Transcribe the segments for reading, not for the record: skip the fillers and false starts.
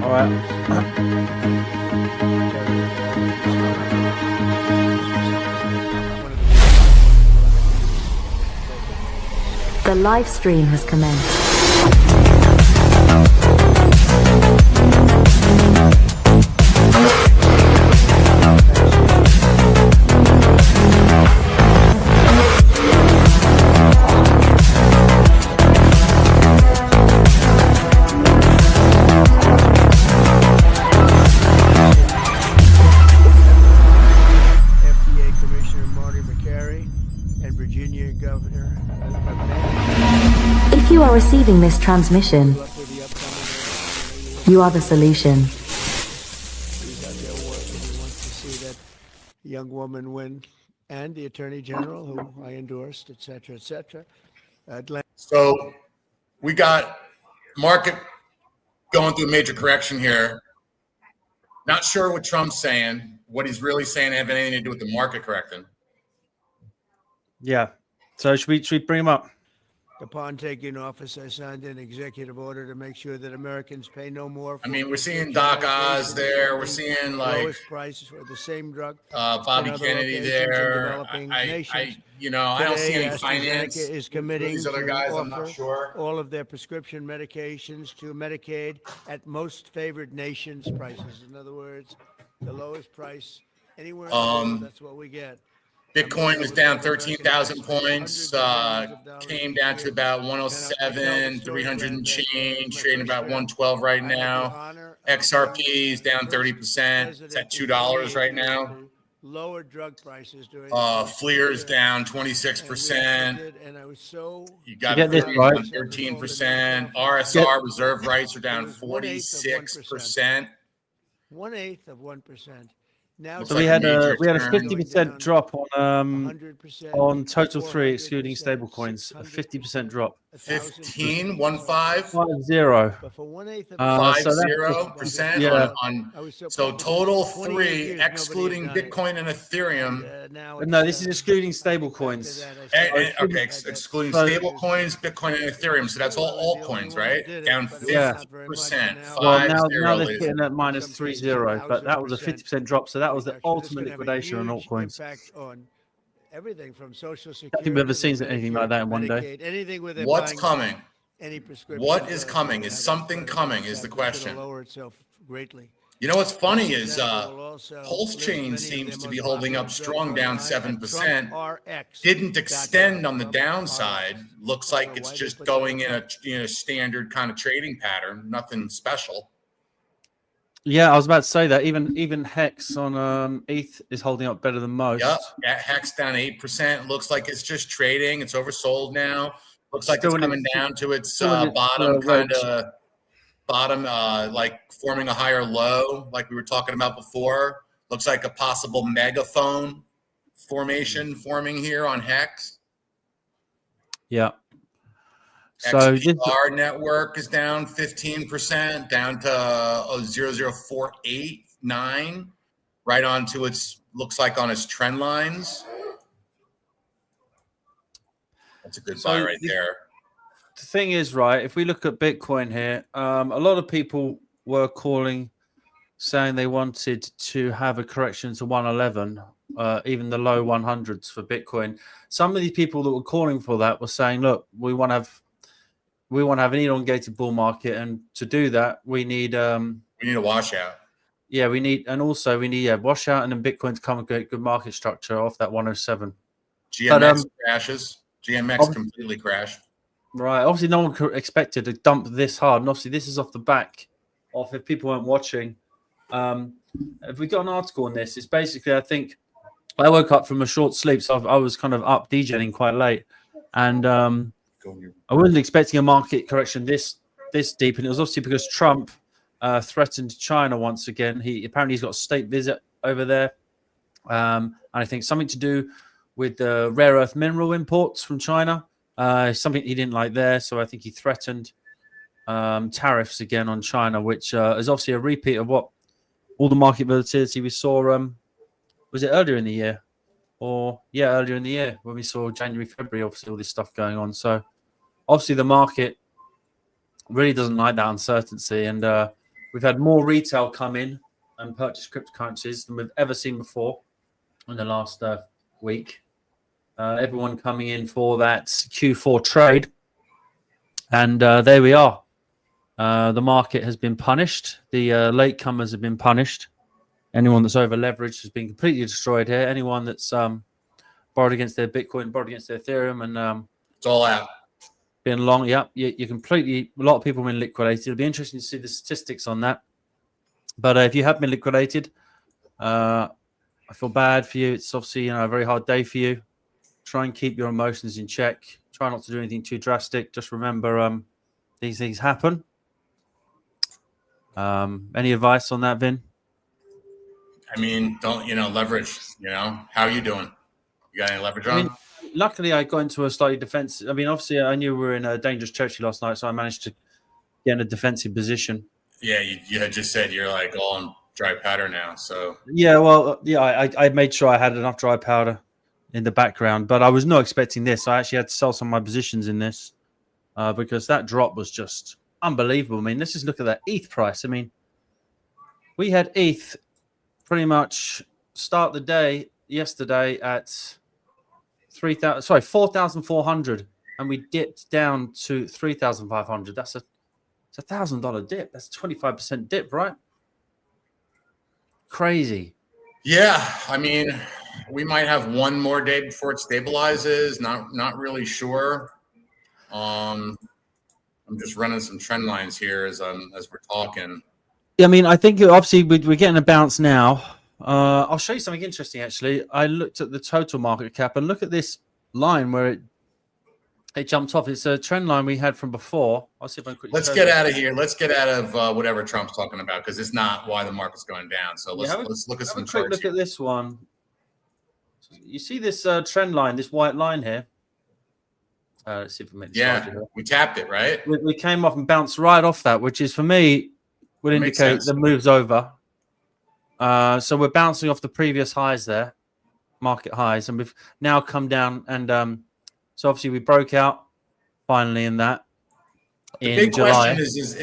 All right. The live stream has commenced. If you are receiving this transmission, you are the solution. He's out there working. He wants to see that young woman win, and the Attorney General, who I endorsed, et cetera, et cetera. So we got market going through a major correction here. Not sure what Trump's saying. What he's really saying have anything to do with the market correcting. Yeah. So should we bring him up? Upon taking office, I signed an executive order to make sure that Americans pay no more. I mean, we're seeing Doc Oz there. We're seeing like lowest prices for the same drug. Bobby Kennedy there. I don't see any finance. Is committing these other guys. to I'm not sure. all of their prescription medications to Medicaid at most favored nations prices. In other words, the lowest price anywhere in the world. That's what we get. Bitcoin was down 13,000 points, came down to about 107, 300 and change, trading about 112 right now. XRP is down 30%. It's at $2 right now. Lower drug prices during Fleer's down 26%. You got get this right. 13%. RSR reserve rights are down 46%. 1/8 of 1%. Now, So we had a 50% drop on total three, excluding stable coins. A 50% drop. 15. 50. But for 1/8 of 50%. Yeah. So total three, excluding Bitcoin and Ethereum. No, this is excluding stable coins. Okay, excluding stable coins, Bitcoin, and Ethereum. So that's all altcoins, right? Down 50%. Well, now they're sitting at -30, but that was a 50% drop. So that was the ultimate liquidation on altcoins. Everything from Social Security. I don't think we've ever seen anything like that in one day. Anything with What's coming? Any prescription. What is coming? Is something coming? Is the question. Lower itself greatly. You know what's funny is Pulse Chain seems to be holding up strong, down 7%. Didn't extend on the downside. Looks like it's just going in a standard kind of trading pattern. Nothing special. Yeah, I was about to say that even Hex on ETH is holding up better than most. Yep, Hex down 8%. Looks like it's just trading. It's oversold now. Looks like it's coming down to its bottom, like forming a higher low, like we were talking about before. Looks like a possible megaphone formation forming here on Hex. Yeah. So XPR network is down 15%, down to 0.04889, right onto its, looks like on its trend lines. That's a good buy right there. The thing is, right, if we look at Bitcoin here, a lot of people were saying they wanted to have a correction to 111, even the low 100s for Bitcoin. Some of these people that were calling for that were saying, look, we want to have an elongated bull market, and to do that, we need a washout. Yeah, we need washout, and then Bitcoin to come and get good market structure off that 107. GMX crashes. GMX completely crashed. Right. Obviously, no one expected to dump this hard, and obviously, this is off the back of, if people weren't watching. If we got an article on this, it's basically, I think I woke up from a short sleep, so I was kind of up DJing quite late, and I wasn't expecting a market correction this deep, and it was obviously because Trump threatened China once again. He's got a state visit over there, and I think something to do with the rare earth mineral imports from China. Something he didn't like there, so I think he threatened tariffs again on China, which is obviously a repeat of what all the market volatility we saw. Was it earlier in the year? Earlier in the year when we saw January, February, obviously all this stuff going on. So obviously the market really doesn't like that uncertainty, and we've had more retail come in and purchase cryptocurrencies than we've ever seen before in the last week. Everyone coming in for that Q4 trade. And there we are. The market has been punished. The latecomers have been punished. Anyone that's over leveraged has been completely destroyed here. Anyone that's borrowed against their Bitcoin, borrowed against their Ethereum, and it's all out. Been long. Yep, you completely. A lot of people have been liquidated. It'll be interesting to see the statistics on that. But if you have been liquidated, I feel bad for you. It's obviously a very hard day for you. Try and keep your emotions in check. Try not to do anything too drastic. Just remember, these things happen. Any advice on that, Vin? I mean, don't leverage. How are you doing? You got any leverage on? Luckily, I got into a slightly defensive. Obviously, I knew we were in a dangerous territory last night, so I managed to get in a defensive position. Yeah, you had just said you're like all on dry powder now. So yeah, well, yeah, I made sure I had enough dry powder in the background, but I was not expecting this. I actually had to sell some of my positions in this because that drop was just unbelievable. let's just look at that ETH price. We had ETH pretty much start the day yesterday at 4,400, and we dipped down to 3,500. It's $1,000 dip. That's a 25% dip, right? Crazy. Yeah, we might have one more day before it stabilizes. Not really sure. I'm just running some trend lines here as we're talking. I think obviously we're getting a bounce now. I'll show you something interesting, actually. I looked at the total market cap and look at this line where it jumped off. It's a trend line we had from before. I'll see if I can quickly. Let's get out of here. Let's get out of whatever Trump's talking about because it's not why the market's going down. So let's look at some charts. Look at this one. You see this trend line, this white line here? Let's see if we make this larger. We tapped it, right? We came off and bounced right off that, which is for me would indicate the move's over. So we're bouncing off the previous highs there, market highs, and we've now come down. And so obviously we broke out finally in that. The big question is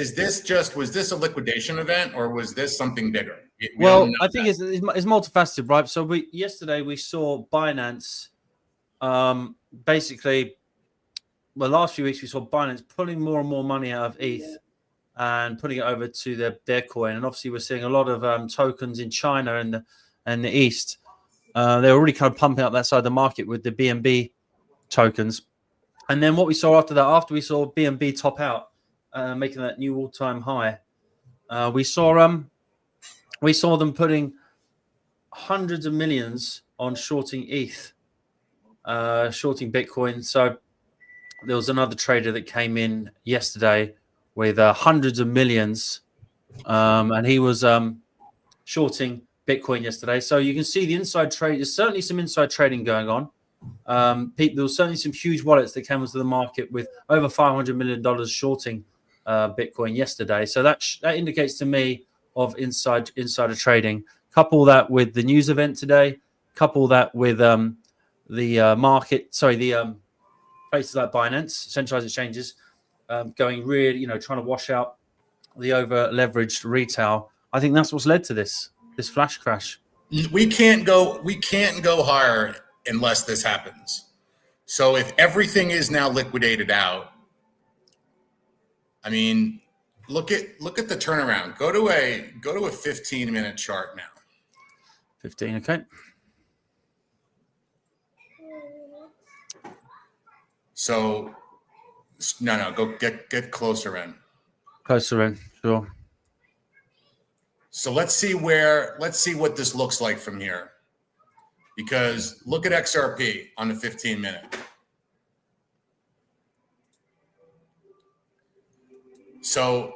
was this a liquidation event or was this something bigger? I think it's multifaceted, right? So yesterday we saw Binance basically. Well, last few weeks we saw Binance pulling more and more money out of ETH and putting it over to their coin. And obviously we're seeing a lot of tokens in China and the East. They're already kind of pumping up that side of the market with the BNB tokens. And then what we saw after that, after we saw BNB top out, making that new all-time high, we saw them putting hundreds of millions on shorting ETH, shorting Bitcoin. So there was another trader that came in yesterday with hundreds of millions, and he was shorting Bitcoin yesterday. So you can see the inside trade. There's certainly some inside trading going on. There was certainly some huge wallets that came into the market with over $500 million shorting Bitcoin yesterday. So that indicates to me of insider trading. Couple that with the news event today. Couple that with the market. Sorry, the places like Binance, centralized exchanges, going really, trying to wash out the over leveraged retail. I think that's what's led to this flash crash. We can't go higher unless this happens. So if everything is now liquidated out, look at the turnaround. Go to a 15-minute chart now. 15, okay. So no, go get closer in. Closer in, sure. So let's see what this looks like from here. Because look at XRP on the 15-minute. So,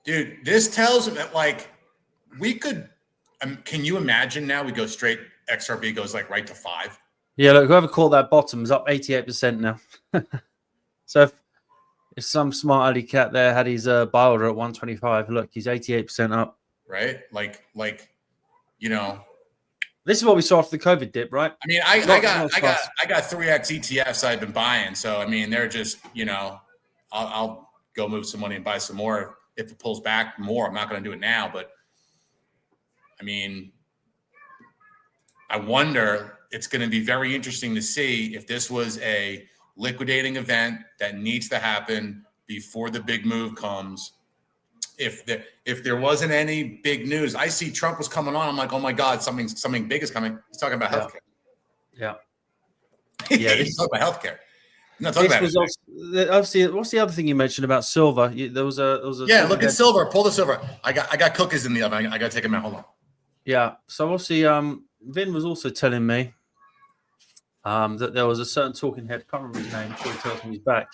dude, this tells me that we could. Can you imagine now we go straight? XRP goes right to 5. Yeah, look, whoever caught that bottom is up 88% now. So if some smart alley cat there had his buy order at 125, look, he's 88% up. Right? This is what we saw after the COVID dip, right? I got 3x ETFs I've been buying. So they're just, I'll go move some money and buy some more if it pulls back more. I'm not going to do it now, but I mean, I wonder, it's going to be very interesting to see if this was a liquidating event that needs to happen before the big move comes. If there wasn't any big news, I see Trump was coming on. I'm like, oh my God, something big is coming. He's talking about healthcare. Yeah. He's talking about healthcare. Not talking about it. Obviously, what's the other thing you mentioned about silver? There was a look at silver. Pull the silver. I got cookies in the oven. I got to take them out. Hold on. Yeah. So obviously, Vin was also telling me that there was a certain talking head. Can't remember his name. I'm sure he tells me he's back.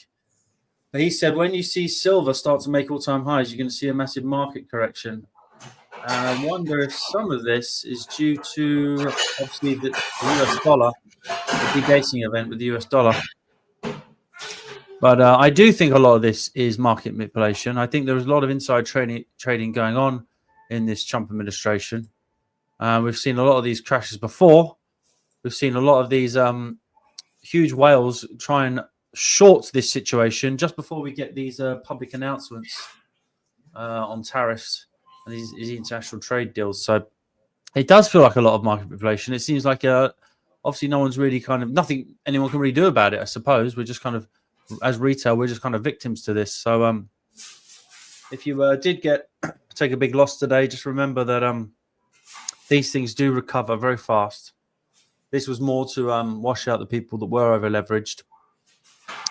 But he said when you see silver start to make all-time highs, you're going to see a massive market correction. And I wonder if some of this is due to obviously the US dollar, the debasing event with the US dollar. But I do think a lot of this is market manipulation. I think there was a lot of inside trading going on in this Trump administration. We've seen a lot of these crashes before. We've seen a lot of these huge whales try and short this situation just before we get these public announcements on tariffs and these international trade deals. So it does feel like a lot of market manipulation. It seems like obviously no one's really nothing anyone can really do about it, I suppose. We're just kind of, as retail, we're just kind of victims to this. So if you did take a big loss today, just remember that these things do recover very fast. This was more to wash out the people that were over leveraged.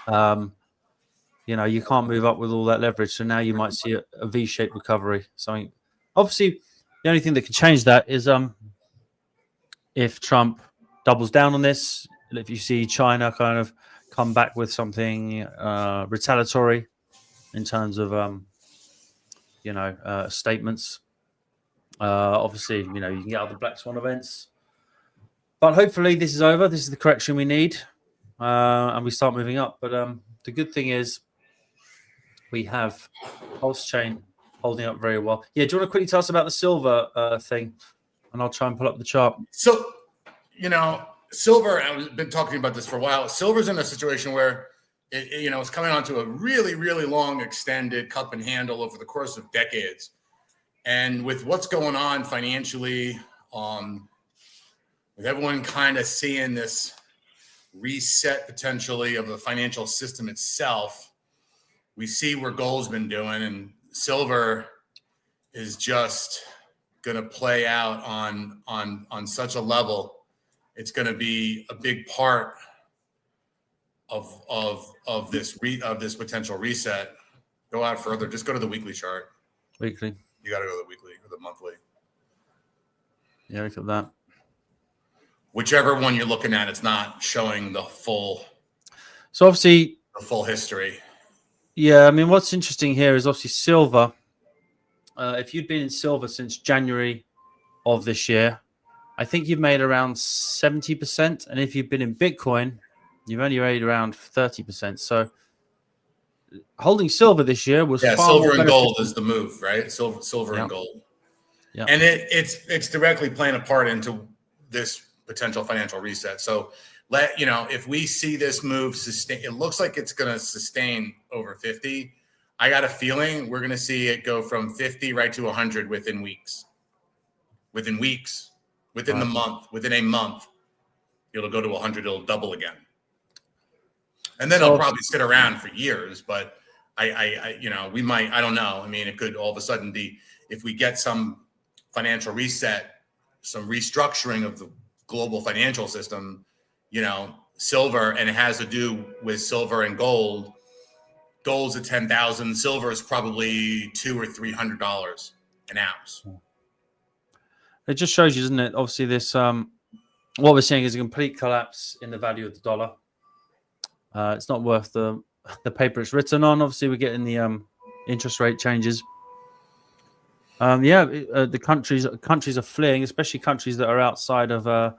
You can't move up with all that leverage, so now you might see a V-shaped recovery. So obviously, the only thing that can change that is if Trump doubles down on this. If you see China kind of come back with something retaliatory in terms of statements. Obviously, you can get other black swan events, but hopefully this is over. This is the correction we need, and we start moving up. But the good thing is we have pulse chain holding up very well. Yeah, do you want to quickly tell us about the silver thing, and I'll try and pull up the chart. So, silver, I've been talking about this for a while. Silver's in a situation where it's coming onto a really, really long, extended cup and handle over the course of decades. And with what's going on financially, with everyone kind of seeing this reset potentially of the financial system itself, we see where gold's been doing, and silver is just going to play out on such a level. It's going to be a big part of this potential reset. Go out further. Just go to the weekly chart. Weekly. You got to go to the weekly or the monthly. Yeah, look at that. Whichever one you're looking at, it's not showing the full. So obviously, the full history. Yeah, I mean, what's interesting here is obviously silver. If you'd been in silver since January of this year, I think you've made around 70%. And if you've been in Bitcoin, you've only made around 30%. So holding silver this year was far silver more and gold is the move, right? Silver and gold. Yeah. And it's directly playing a part into this potential financial reset. So if we see this move sustain, it looks like it's going to sustain over 50. I got a feeling we're going to see it go from 50 right to 100 within weeks. Within the month, within a month, it'll go to 100. It'll double again. And then it'll probably sit around for years, but we might, I don't know. I mean, it could all of a sudden be, if we get some financial reset, some restructuring of the global financial system, silver, and it has to do with silver and gold. Gold's at 10,000. Silver is probably $200 or $300 an ounce. It just shows you, doesn't it? Obviously, this what we're seeing is a complete collapse in the value of the dollar. It's not worth the paper it's written on. Obviously, we're getting the interest rate changes. The countries are fleeing, especially countries that are outside of the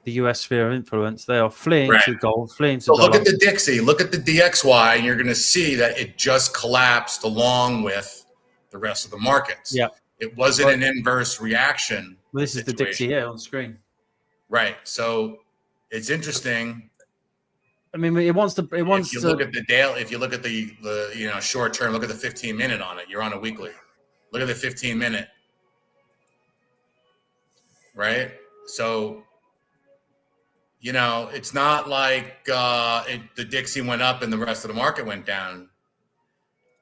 U.S. sphere of influence. They are fleeing to gold, fleeing to dollar. Look at the Dixie, look at the DXY, and you're going to see that it just collapsed along with the rest of the markets. Yeah, it wasn't an inverse reaction. Well, this is the Dixie here on screen. Right. So it's interesting I mean, it wants to. It wants if you to look at the daily, if you look at the short term, look at the 15-minute on it. You're on a weekly. Look at the 15-minute, right? So, it's not like the Dixie went up and the rest of the market went down.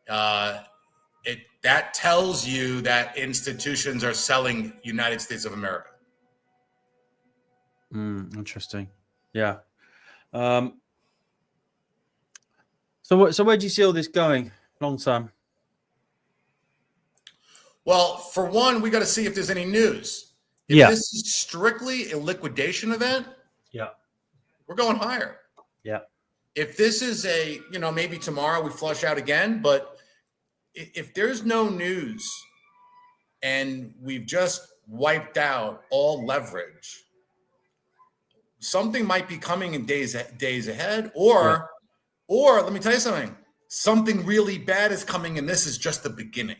That tells you that institutions are selling United States of America. Interesting. Yeah. So where do you see all this going long term? Well, for one, we got to see if there's any news. If this is strictly a liquidation event, we're going higher. Yeah. If this is maybe tomorrow we flush out again, but if there's no news and we've just wiped out all leverage, something might be coming in days ahead, or let me tell you something, something really bad is coming, and this is just the beginning.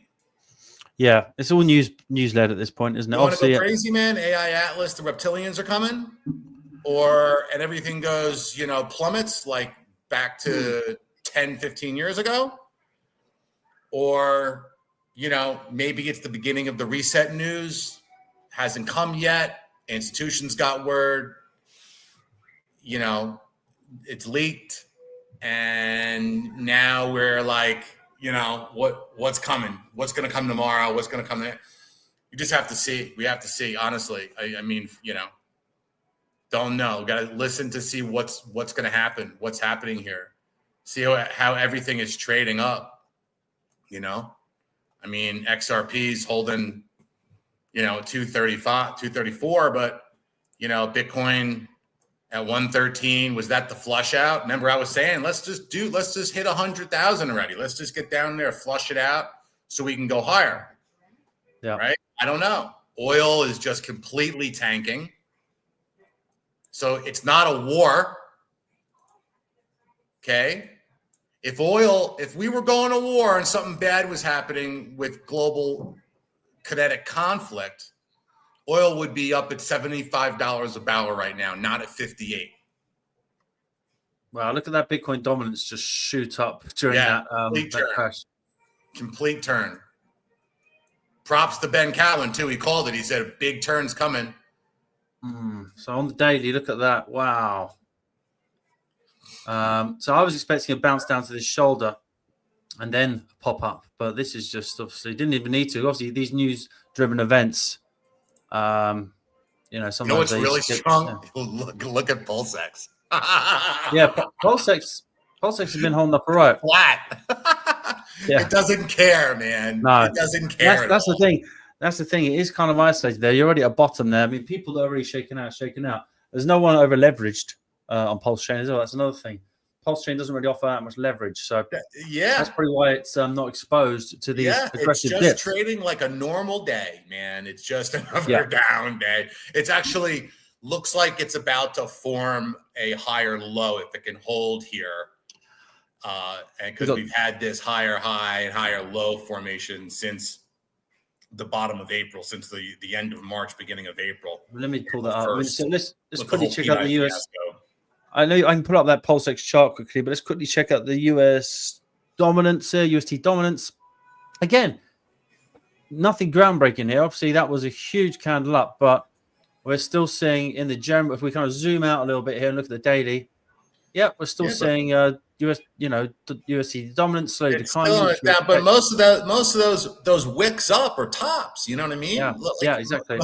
Yeah, it's all news-led at this point, isn't it? You want to go crazy, man? AI Atlas, the reptilians are coming, and everything goes, plummets like back to 10, 15 years ago, or maybe it's the beginning of the reset news, hasn't come yet. Institutions got word, it's leaked, and now we're like, what's coming? What's going to come tomorrow? What's going to come there? You just have to see. We have to see, honestly. I mean, don't know. Got to listen to see what's going to happen, what's happening here. See how everything is trading up, I mean, XRP's holding, 235, 234, but, Bitcoin at 113, was that the flush out? Remember, I was saying, let's just hit 100,000 already. Let's just get down there, flush it out so we can go higher. Yeah. Right. I don't know. Oil is just completely tanking. So it's not a war. Okay. If we were going to war and something bad was happening with global kinetic conflict, oil would be up at $75 a barrel right now, not at 58. Wow, look at that Bitcoin dominance just shoot up during that crash. Complete turn. Props to Ben Cowan, too. He called it. He said a big turn's coming. So on the daily, look at that. Wow. So I was expecting a bounce down to this shoulder and then pop up. But this is just obviously didn't even need to. Obviously, these news-driven events, sometimes what's really strong? Yeah. Look at PulseX. PulseX has been holding up all right. Flat. It doesn't care, man. No, it doesn't care. That's the thing. That's the thing. It is kind of isolated there. You're already at bottom there. I mean, people are already shaking out. There's no one over leveraged on Pulse Chain as well. That's another thing. Pulse Chain doesn't really offer that much leverage, so that's probably why it's not exposed to these aggressive dips. It's just trading like a normal day, man. It's just another down day. It's actually looks like it's about to form a higher low if it can hold here, and because we've had this higher high and higher low formation since the bottom of April, since the end of March, beginning of April. Let me pull that up. So let's quickly check out the US. I know I can pull up that PulseX chart quickly, but let's quickly check out the US dominance here, UST dominance. Again, nothing groundbreaking here. Obviously, that was a huge candle up, but we're still seeing in the general, if we kind of zoom out a little bit here and look at the daily, we're still seeing USD dominance slowly declining. But most of those wicks up are tops. You know what I mean? Yeah, exactly.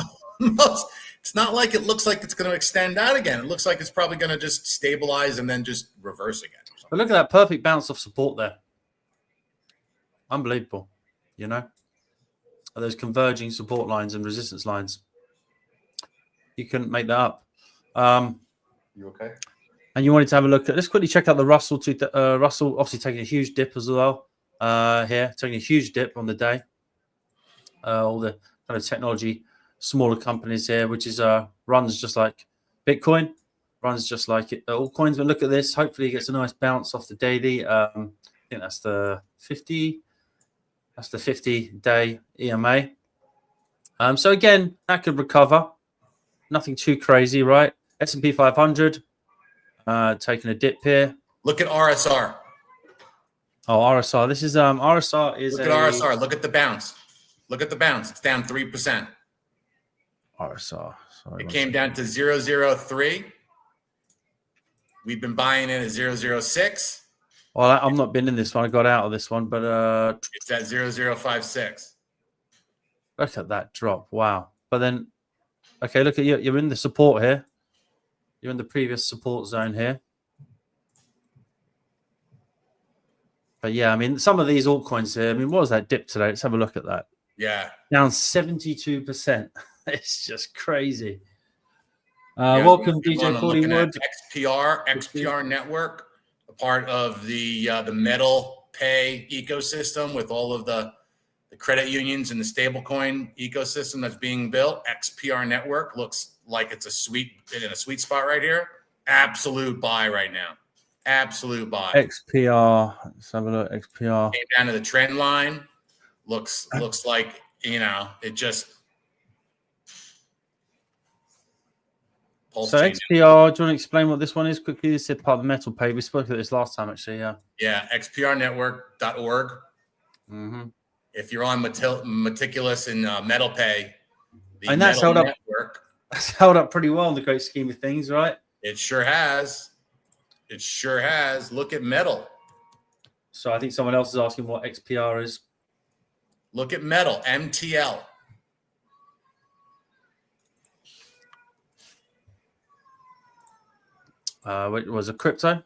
It's not like it looks like it's going to extend out again. It looks like it's probably going to just stabilize and then just reverse again. But look at that perfect bounce of support there. Unbelievable. Those converging support lines and resistance lines. You couldn't make that up. You okay? And you wanted to have a look at. Let's quickly check out the Russell. Russell obviously taking a huge dip as well. Here, taking a huge dip on the day. All the kind of technology, smaller companies here, which is runs just like Bitcoin, runs just like all coins. But look at this. Hopefully, it gets a nice bounce off the daily. I think that's the 50. That's the 50-day EMA. So again, that could recover. Nothing too crazy, right? S&P 500. taking a dip here. Look at RSR. Oh, RSR. This is RSR is Look at RSR. Look at the bounce. Look at the bounce. It's down 3%. RSR. Sorry, it came down to 003. We've been buying it at 006. Well, I'm not been in this one. I got out of this one, but it's at 0056. Look at that drop. Wow. But then, okay, look at you. You're in the support here. You're in the previous support zone here. But yeah, I mean, some of these altcoins here, I mean, what was that dip today? Let's have a look at that. Yeah. Down 72%. It's just crazy. Welcome, DJ Cordy Wood. XPR network, a part of the metal pay ecosystem with all of the credit unions and the stablecoin ecosystem that's being built. XPR network looks like it's in a sweet spot right here. Absolute buy right now. Absolute buy. XPR. Let's have a look. XPR. Came down to the trend line. Looks like, it just. So XPR, do you want to explain what this one is quickly? This is part of the metal pay. We spoke about this last time, actually. Yeah. Yeah. XPRnetwork.org. Mm-hmm. If you're on meticulous in metal pay, and that's held up. That's held up pretty well in the great scheme of things, right? It sure has. It sure has. Look at metal. So I think someone else is asking what XPR is. Look at metal, MTL. Was it crypto?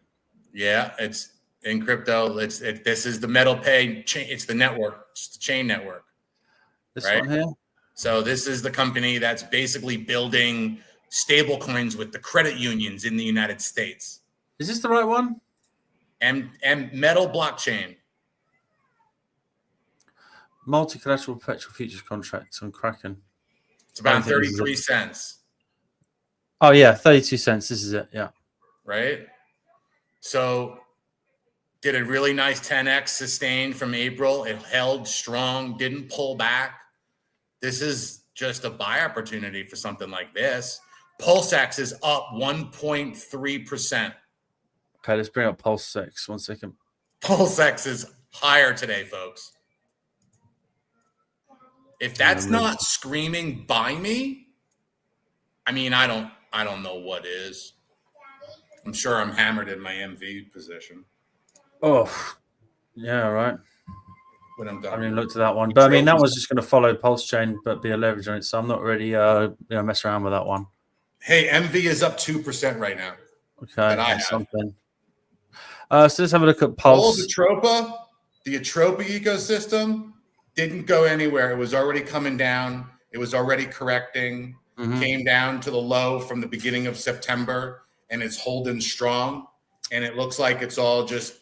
Yeah, it's in crypto. This is the metal pay chain. It's the network. It's the chain network. This one here. So this is the company that's basically building stable coins with the credit unions in the United States. Is this the right one? And metal blockchain. Multi-collateral perpetual futures contracts on Kraken. It's about 33 cents. Oh yeah, 32 cents. This is it. Yeah. Right. So did a really nice 10x sustain from April. It held strong, didn't pull back. This is just a buy opportunity for something like this. PulseX is up 1.3%. Okay, let's bring up PulseX. 1 second. PulseX is higher today, folks. If that's not screaming buy me, I mean, I don't know what is. I'm sure I'm hammered in my MV position. Oh, yeah, right. When I'm done. I mean, look to that one, but I mean, that was just going to follow Pulse Chain, but be a leverage on it. So I'm not really, mess around with that one. Hey, MV is up 2% right now. Okay, that's something. So let's have a look at Pulse. The Atropa ecosystem didn't go anywhere. It was already coming down. It was already correcting. Came down to the low from the beginning of September, and it's holding strong. And it looks like it's all just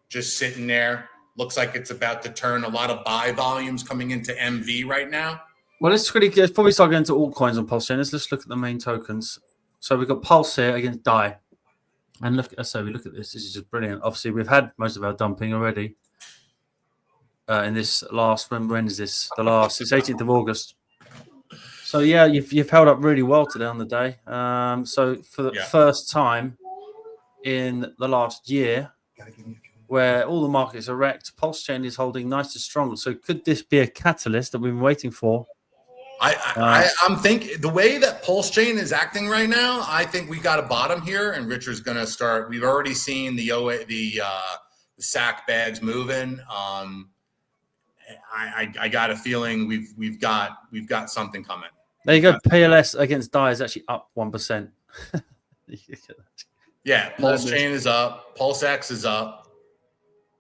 sitting there. Looks like it's about to turn. A lot of buy volumes coming into MV right now. Well, let's probably start getting to altcoins on Pulse Chain. Let's look at the main tokens. So we've got Pulse here against DAI. And look at this. This is just brilliant. Obviously, we've had most of our dumping already. In this last, when is this? It's 18th of August. So yeah, you've held up really well today on the day. So for the first time in the last year, where all the markets are wrecked, Pulse Chain is holding nice and strong. So could this be a catalyst that we've been waiting for? I'm thinking the way that Pulse Chain is acting right now, I think we got a bottom here, and Richard's going to start. We've already seen the sack bags moving. I got a feeling we've got something coming. There you go. PLS against DAI is actually up 1%. Yeah, Pulse Chain is up. PulseX is up.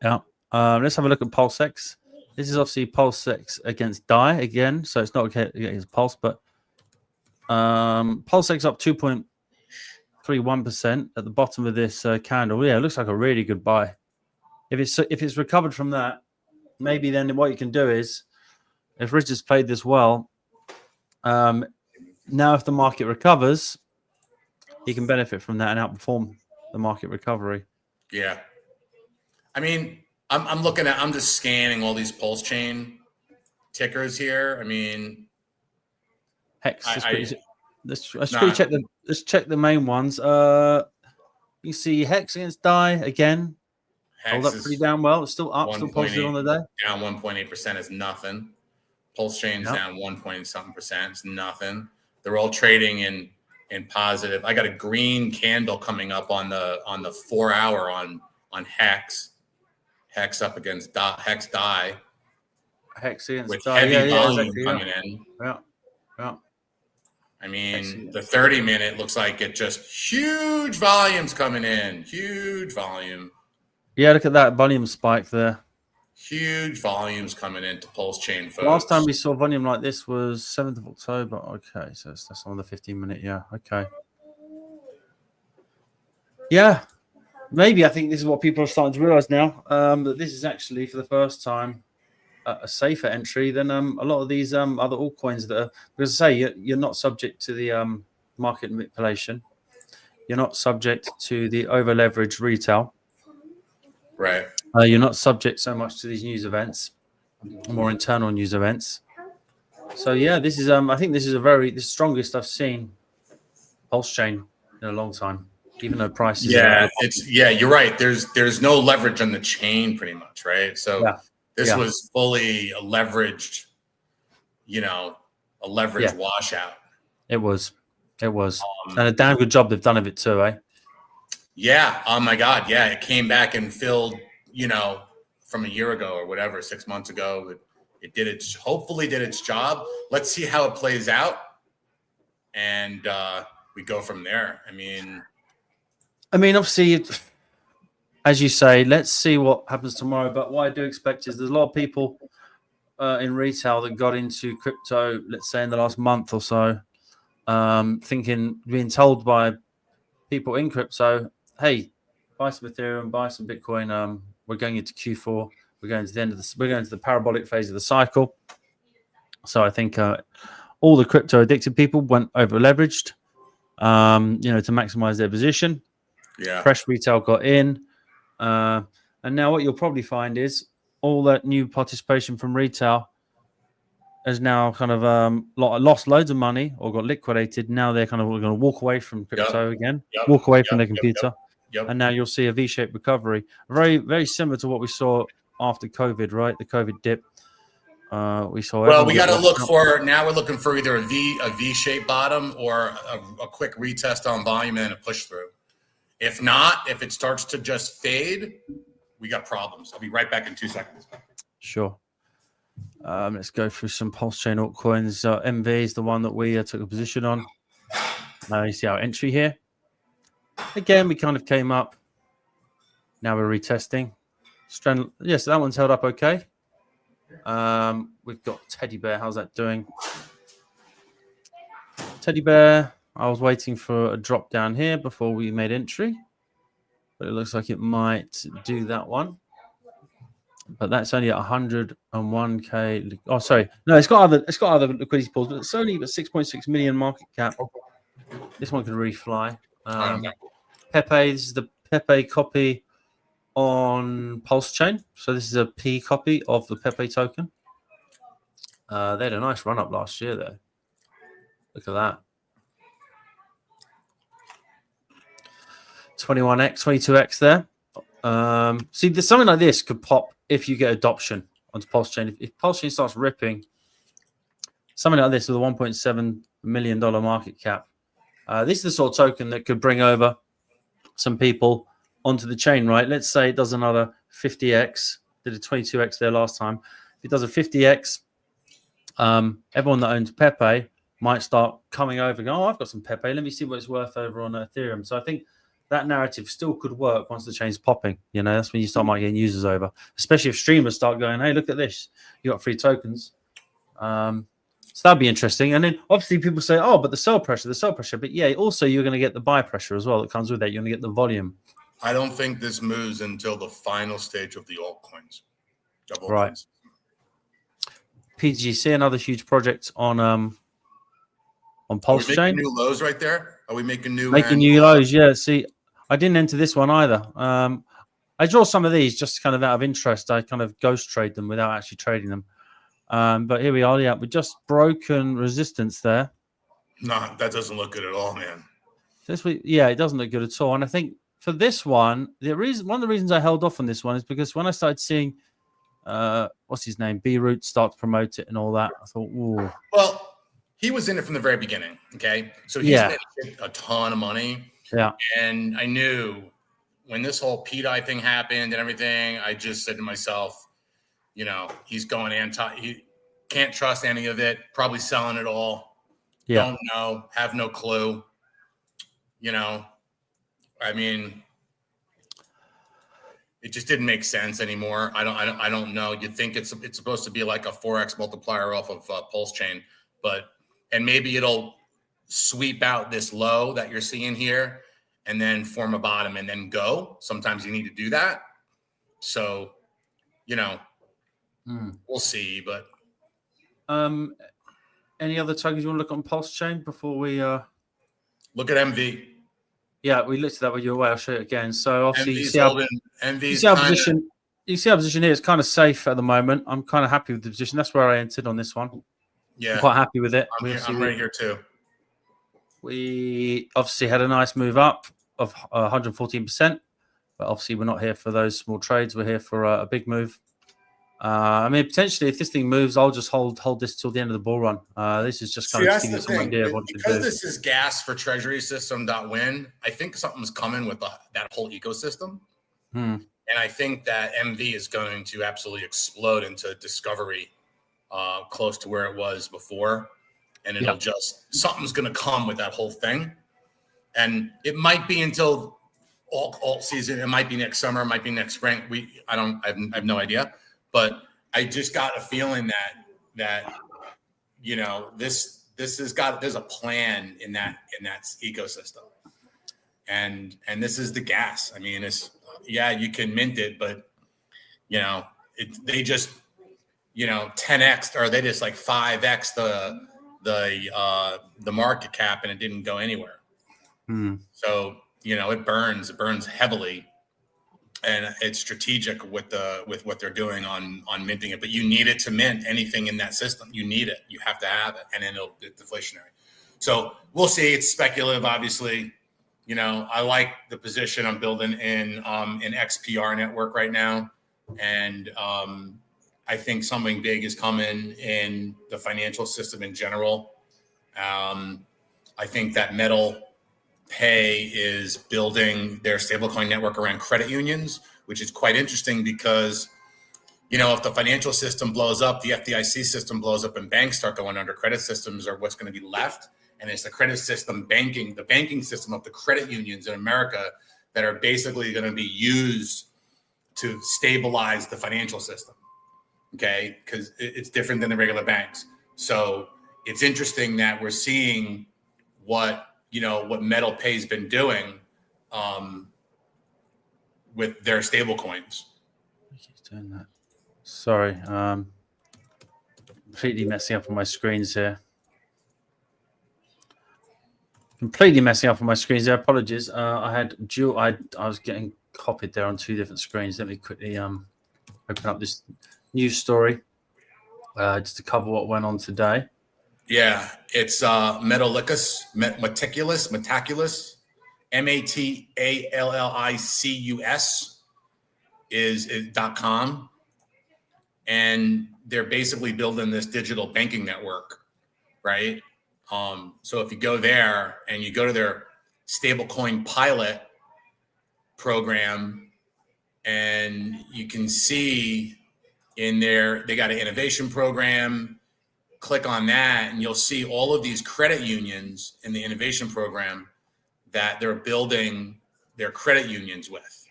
Yeah. Let's have a look at PulseX. This is obviously PulseX against DAI again, so it's not against Pulse, but PulseX up 2.31% at the bottom of this candle. Yeah, it looks like a really good buy. If it's recovered from that, maybe then what you can do is, if Richard's played this well, now if the market recovers, he can benefit from that and outperform the market recovery. Yeah. I mean, I'm just scanning all these Pulse Chain tickers here. I mean, Hex. Let's check the main ones. You see Hex against Die again. Hex Hold up pretty damn well. It's still up, still positive on the day. Down 1.8% is nothing. Pulse Chain's down 1.something%. It's nothing. They're all trading in positive. I got a green candle coming up on the 4 hour on Hex. Hex up against Hex Die. Hex against with Die. heavy volume exactly, coming in. Yeah. I mean, the 30-minute looks like it just huge volumes coming in. Huge volume. Yeah, look at that volume spike there. Huge volumes coming into Pulse Chain, folks. Last time we saw volume like this was 7th of October. Okay, so that's on the 15-minute. Yeah, okay. Yeah, maybe I think this is what people are starting to realize now, that this is actually for the first time a safer entry than a lot of these other altcoins that are, because I say you're not subject to the market manipulation. You're not subject to the over leveraged retail. Right. You're not subject so much to these news events, more internal news events. So yeah, this is I think this is the strongest I've seen Pulse Chain in a long time, even though prices. You're right. There's no leverage on the chain, pretty much, right? So this was fully a leveraged, washout. It was, and a damn good job they've done of it too, eh? Yeah. Oh my God. Yeah. It came back and filled, from a year ago or whatever, 6 months ago. It hopefully did its job. Let's see how it plays out. And we go from there. I mean, obviously, as you say, let's see what happens tomorrow. But what I do expect is there's a lot of people in retail that got into crypto, let's say in the last month or so, being told by people in crypto, hey, buy some Ethereum, buy some Bitcoin. We're going into Q4. We're going to the end of we're going to the parabolic phase of the cycle. So I think all the crypto addicted people went over leveraged, to maximize their position. Yeah. Fresh retail got in. And now what you'll probably find is all that new participation from retail has now kind of lost loads of money or got liquidated. Now they're kind of going to walk away from crypto again, walk away from their computer. And now you'll see a V-shaped recovery. Very, very similar to what we saw after COVID, right? The COVID dip. We saw. Well, we got to look for, now we're looking for either a V-shaped bottom or a quick retest on volume and a push through. If not, if it starts to just fade, we got problems. I'll be right back in 2 seconds. Sure. Let's go through some Pulse Chain altcoins. MV is the one that we took a position on. You see our entry here. Again, we kind of came up. Now we're retesting. Yes, that one's held up okay. We've got Teddy Bear. How's that doing? Teddy Bear. I was waiting for a drop down here before we made entry, but it looks like it might do that one. But that's only at 101k. Oh, sorry. No, it's got other liquidity pools, but it's only at 6.6 million market cap. This one can really fly. Pepe. This is the Pepe copy on Pulse Chain. So this is a P copy of the Pepe token. They had a nice run up last year, though. Look at that. 21x, 22x there. See, there's something like this could pop if you get adoption onto Pulse Chain. If Pulse Chain starts ripping, something like this with a $1.7 million market cap. This is the sort of token that could bring over some people onto the chain, right? Let's say it does another 50x, did a 22x there last time. If it does a 50x, everyone that owns Pepe might start coming over and go, oh, I've got some Pepe. Let me see what it's worth over on Ethereum. So I think that narrative still could work once the chain's popping. That's when you start getting users over, especially if streamers start going, hey, look at this. You got free tokens. So that'd be interesting. And then obviously people say, oh, but the sell pressure. But yeah, also you're going to get the buy pressure as well that comes with that. You're going to get the volume. I don't think this moves until the final stage of the altcoins. Right. PGC, another huge project on Pulse Chain. New lows right there? Are we making new lows? Yeah. See, I didn't enter this one either. I draw some of these just kind of out of interest. I kind of ghost trade them without actually trading them. But here we are. Yeah, we just broken resistance there. No, that doesn't look good at all, man. It doesn't look good at all. And I think for this one, one of the reasons I held off on this one is because when I started seeing, what's his name, B-Root start to promote it and all that, I thought, ooh. Well, he was in it from the very beginning. Okay, so he's made a ton of money. Yeah, and I knew when this whole PDI thing happened and everything, I just said to myself, he's going anti. He can't trust any of it. Probably selling it all. Yeah. Don't know. Have no clue. I mean, it just didn't make sense anymore. I don't know. You'd think it's supposed to be like a 4x multiplier off of Pulse Chain, and maybe it'll sweep out this low that you're seeing here and then form a bottom and then go. Sometimes you need to do that. So, we'll see. But any other tokens you want to look on Pulse Chain before we look at MV? Yeah, we looked at that with you away. I'll show you again. So obviously you see our position here is kind of safe at the moment. I'm kind of happy with the position. That's where I entered on this one. Yeah, I'm quite happy with it. I'm right here too. We obviously had a nice move up of 114%, but obviously we're not here for those small trades. We're here for a big move. I mean, potentially, if this thing moves, I'll just hold this till the end of the bull run. This is just kind of giving you some idea of what to do. Because this is gas for Treasury System.win, I think something's coming with that whole ecosystem. And I think that MV is going to absolutely explode into discovery close to where it was before. And it'll something's going to come with that whole thing. And it might be until alt season. It might be next summer. It might be next spring. I have no idea. But I just got a feeling that there's a plan in that ecosystem, and this is the gas. I mean, you can mint it, but they just 10x, or they just like 5x the market cap, and it didn't go anywhere. So it burns heavily. And it's strategic with what they're doing on minting it, but you need it to mint anything in that system. You need it. You have to have it, and then it's deflationary. So we'll see. It's speculative, obviously. I like the position I'm building in XPR network right now, and I think something big is coming in the financial system in general. I think that Metal Pay is building their stablecoin network around credit unions, which is quite interesting because, if the financial system blows up, the FDIC system blows up, and banks start going under, credit systems are what's going to be left. And it's the credit system the banking system of the credit unions in America that are basically going to be used to stabilize the financial system. Okay. Because it's different than the regular banks. So it's interesting that we're seeing what Metal Pay's been doing with their stable coins. Doing that. Sorry, completely messing up on my screens here. Apologies. I was getting copied there on two different screens. Let me quickly open up this news story just to cover what went on today. Yeah, it's Metalicus, Metaculus, MATALLICUS is .com, and they're basically building this digital banking network, right? So if you go there and you go to their stablecoin pilot program, and you can see in there they got an innovation program. Click on that and you'll see all of these credit unions in the innovation program that they're building their credit unions with.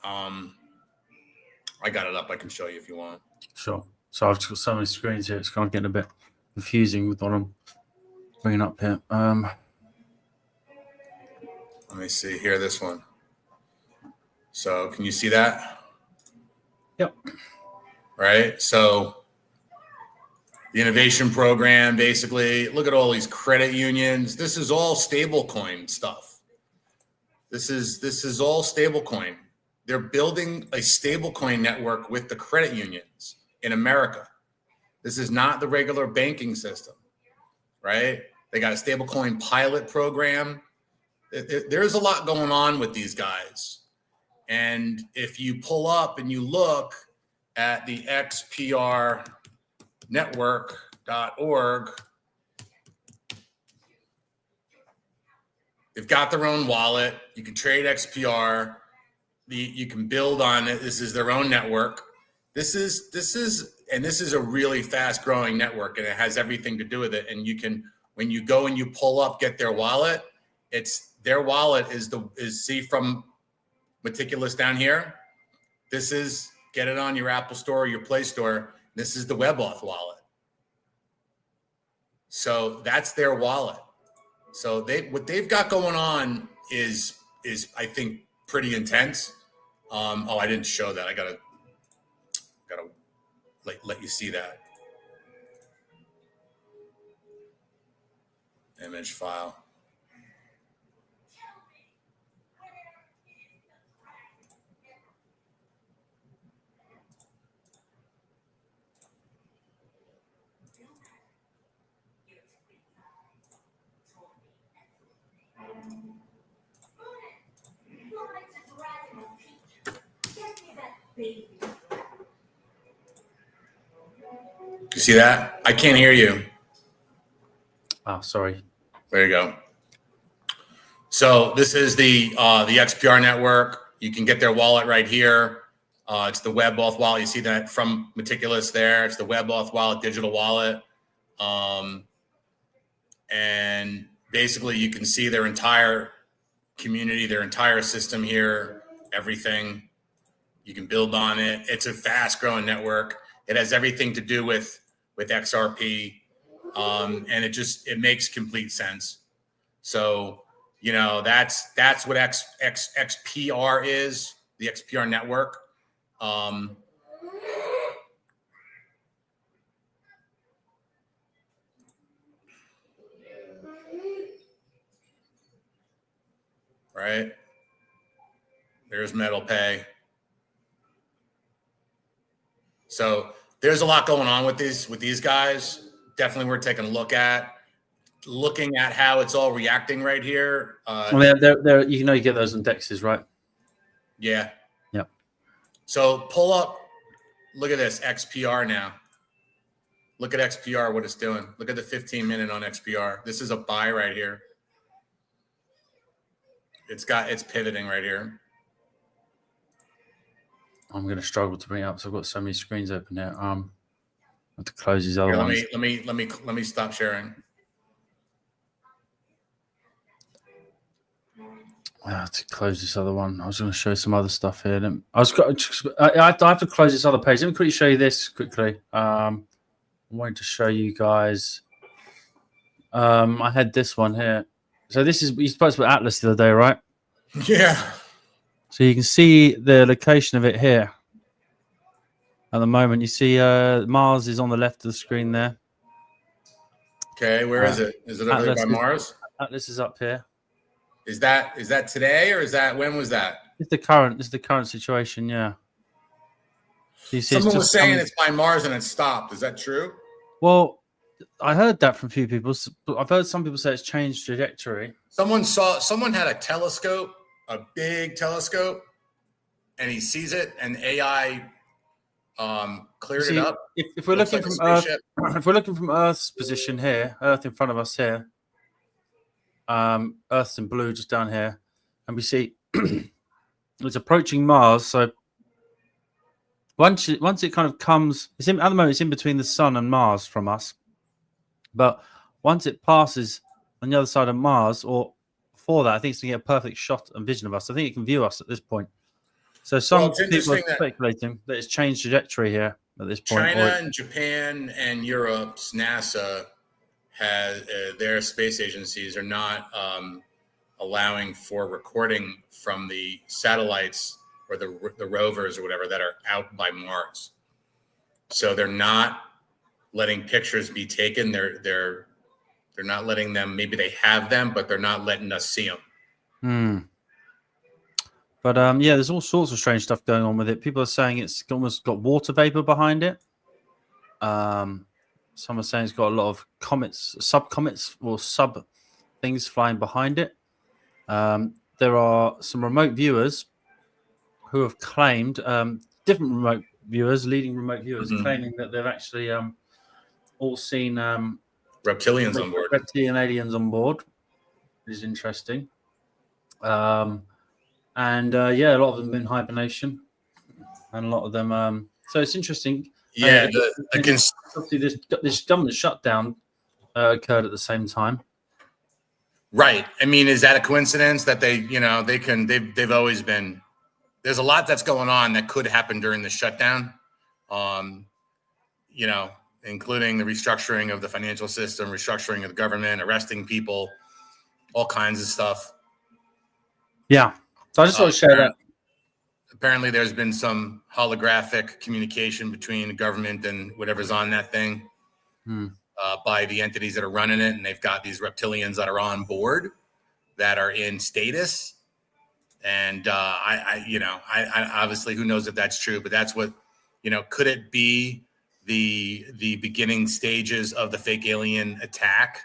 I got it up. I can show you if you want. Sure. So I've just got so many screens here. It's kind of getting a bit confusing with what I'm bringing up here. Let me see here, this one. So can you see that? Yep. Right. So the innovation program, basically, look at all these credit unions. This is all stablecoin stuff. This is all stablecoin. They're building a stablecoin network with the credit unions in America. This is not the regular banking system, right? They got a stablecoin pilot program There's a lot going on with these guys. And if you pull up and you look at the xprnetwork.org, they've got their own wallet. You can trade XPR. You can build on it. This is their own network. This is a really fast growing network, and it has everything to do with it. And you can, when you go and you pull up, get their wallet, their wallet is see from Meticulous down here. This is, get it on your Apple Store or your Play Store. This is the WebAuth wallet. So that's their wallet. So what they've got going on is I think pretty intense. I didn't show that. I gotta let you see that image file. You see that? I can't hear you. Oh, sorry. There you go. So this is the XPR network. You can get their wallet right here. It's the WebAuth wallet. You see that from Meticulous there. It's the WebAuth wallet, digital wallet. And basically you can see their entire community, their entire system here, everything. You can build on it. It's a fast growing network. It has everything to do with XRP. And it makes complete sense. So, that's what XPR is, the XPR network. Right. There's MetalPay. So there's a lot going on with these guys. Definitely worth taking a look at. Looking at how it's all reacting right here. They're, you get those indexes, right? Yeah. Yep. So pull up. Look at this XPR now. Look at XPR, what it's doing. Look at the 15-minute on XPR. This is a buy right here. It's pivoting right here. I'm going to struggle to bring it up because I've got so many screens open here. I have to close these other ones. Let me stop sharing. I have to close this other one. I was going to show some other stuff here. I have to close this other page. Let me quickly show you this quickly. I wanted to show you guys. I had this one here. So this is, you supposed to put Atlas the other day, right? Yeah. So you can see the location of it here. At the moment, you see Mars is on the left of the screen there. Okay, where is it? Is it over there by Mars? Atlas is up here. Is that today, or when was that? It's the current situation, yeah. So someone was saying it's by Mars and it stopped. Is that true? Well, I heard that from a few people. I've heard some people say it's changed trajectory. Someone had a telescope, a big telescope, and he sees it, and AI cleared it up. If we're looking from Earth, if we're looking from Earth's position here, Earth in front of us here, Earth's in blue just down here, and we see it's approaching Mars. So once it kind of comes, at the moment it's in between the Sun and Mars from us. But once it passes on the other side of Mars, or before that, I think it's going to get a perfect shot and vision of us. I think it can view us at this point. So some people are speculating that it's changed trajectory here at this point. China and Japan and Europe's NASA has their space agencies are not allowing for recording from the satellites or the rovers or whatever that are out by Mars. So they're not letting pictures be taken. They're not letting them. Maybe they have them, but they're not letting us see them. But yeah, there's all sorts of strange stuff going on with it. People are saying it's almost got water vapor behind it. Some are saying it's got a lot of comets, sub-comets, or sub things flying behind it. There are some remote viewers who have claimed, different remote viewers, leading remote viewers, claiming that they've actually all seen reptilians on board. Reptilian aliens on board, which is interesting. And a lot of them in hibernation, and a lot of them. So it's interesting. Yeah, obviously this government shutdown occurred at the same time. Right. I mean, is that a coincidence that they've always been? There's a lot that's going on that could happen during the shutdown. Including the restructuring of the financial system, restructuring of the government, arresting people, all kinds of stuff. Yeah. So I just want to share that. Apparently, there's been some holographic communication between the government and whatever's on that thing by the entities that are running it. And they've got these reptilians that are on board that are in status. And I obviously, who knows if that's true, but that's what, could it be the beginning stages of the fake alien attack?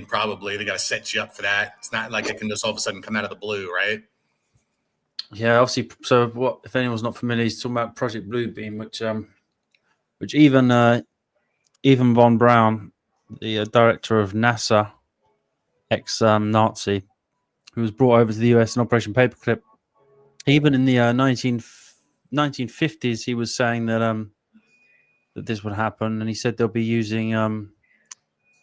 Probably. They got to set you up for that. It's not like it can just all of a sudden come out of the blue, right? Yeah, obviously. So, what if anyone's not familiar? He's talking about Project Bluebeam, which even von Braun, the director of NASA, ex-Nazi, who was brought over to the US in Operation Paperclip, even in the 1950s, he was saying that that this would happen, and he said they'll be using.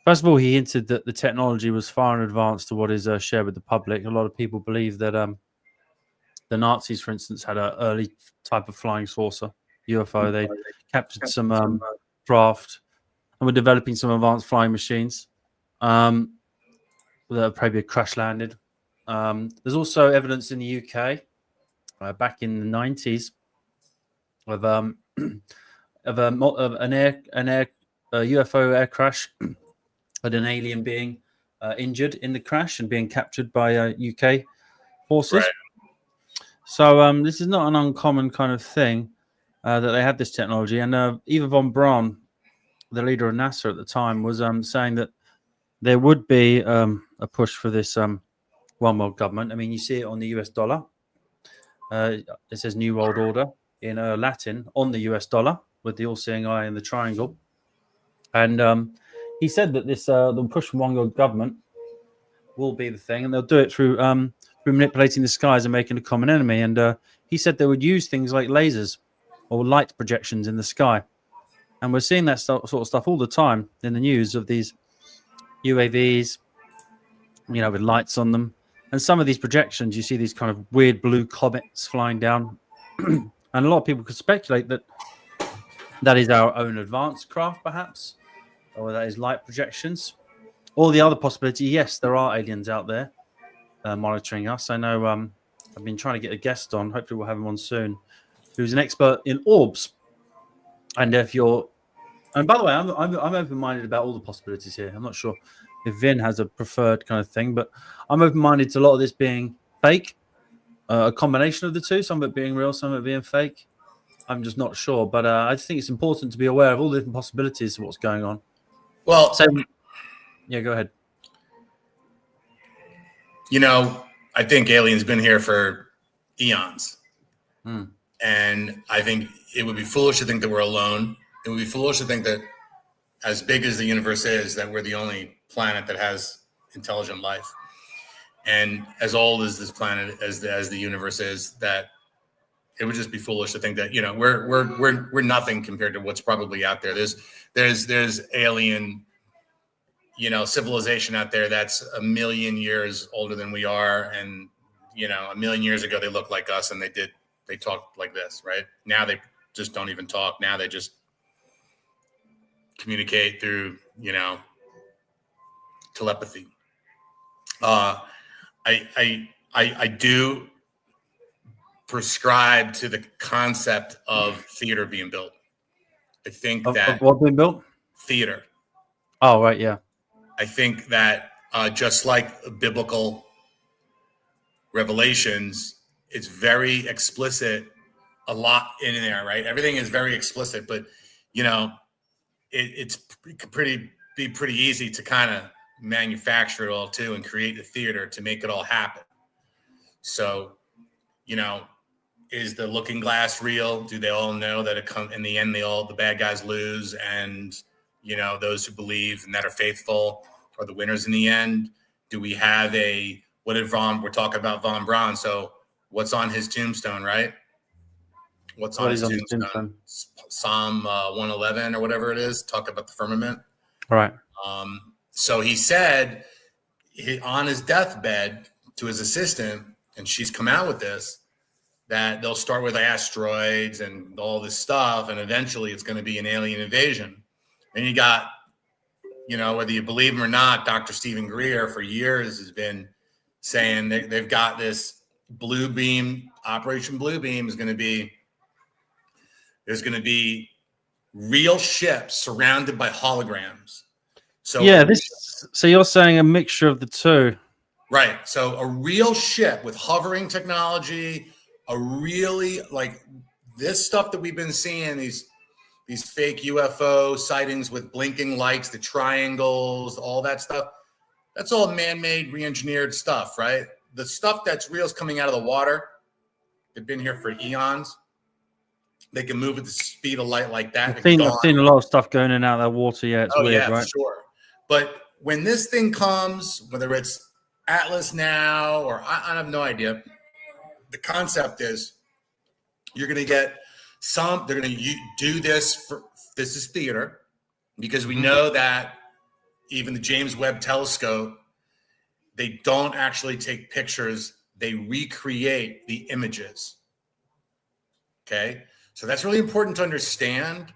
First of all, he hinted that the technology was far in advance to what is shared with the public. A lot of people believe that the Nazis, for instance, had an early type of flying saucer, UFO. They captured some craft and were developing some advanced flying machines that probably crash landed. There's also evidence in the UK back in the 90s of an UFO air crash, had an alien being injured in the crash and being captured by UK forces. Right. So this is not an uncommon kind of thing that they had this technology. And Eva von Braun, the leader of NASA at the time, was saying that there would be a push for this one world government. I mean, you see it on the US dollar. It says New World Order in Latin on the US dollar with the all-seeing eye and the triangle. And he said that this the push for one world government will be the thing, and they'll do it through manipulating the skies and making a common enemy. And he said they would use things like lasers or light projections in the sky. And we're seeing that sort of stuff all the time in the news of these UAVs, with lights on them. And some of these projections, you see these kind of weird blue comets flying down. And a lot of people could speculate that that is our own advanced craft, perhaps, or that is light projections. Or the other possibility, yes, there are aliens out there monitoring us. I know I've been trying to get a guest on. Hopefully we'll have him on soon, who's an expert in orbs. And by the way, I'm open-minded about all the possibilities here. I'm not sure if Vin has a preferred kind of thing, but I'm open-minded to a lot of this being fake, a combination of the two, some of it being real, some of it being fake. I'm just not sure, but I just think it's important to be aware of all the different possibilities of what's going on. Well, yeah, go ahead. I think aliens been here for eons. And I think it would be foolish to think that we're alone. It would be foolish to think that as big as the universe is, that we're the only planet that has intelligent life. And as old as this planet, as the universe is, that it would just be foolish to think that, we're nothing compared to what's probably out there. There's alien, civilization out there that's 1 million years older than we are. And, 1 million years ago, they looked like us and they talked like this, right? Now they just don't even talk. Now they just communicate through, telepathy. I do prescribe to the concept of theater being built. I think that what being built? Theater. Oh, right, yeah. I think that just like biblical revelations, it's very explicit, a lot in there, right? Everything is very explicit, but it's pretty easy to kind of manufacture it all too and create the theater to make it all happen. So, is the looking glass real? Do they all know that it comes in the end? The bad guys lose, and those who believe and that are faithful are the winners in the end. Do we have we're talking about Von Braun? So what's on his tombstone, right? What's on his tombstone? Psalm 111 or whatever it is. Talk about the firmament, right? So he said on his deathbed to his assistant, and she's come out with this, that they'll start with asteroids and all this stuff, and eventually it's going to be an alien invasion. And you got, whether you believe him or not, Dr. Stephen Greer for years has been saying they've got this blue beam, Operation Blue Beam there's going to be real ships surrounded by holograms. So so you're saying a mixture of the two. Right. So a real ship with hovering technology, a really like this stuff that we've been seeing, these fake UFO sightings with blinking lights, the triangles, all that stuff. That's all man-made, re-engineered stuff, right? The stuff that's real is coming out of the water. They've been here for eons. They can move at the speed of light like that. I've seen a lot of stuff going in and out of that water. Yeah, it's weird, right? For sure. But when this thing comes, whether it's Atlas now or I have no idea, the concept is you're going to get they're going to do this this is theater, because we know that even the James Webb Telescope, they don't actually take pictures, they recreate the images. Okay, so that's really important to understand.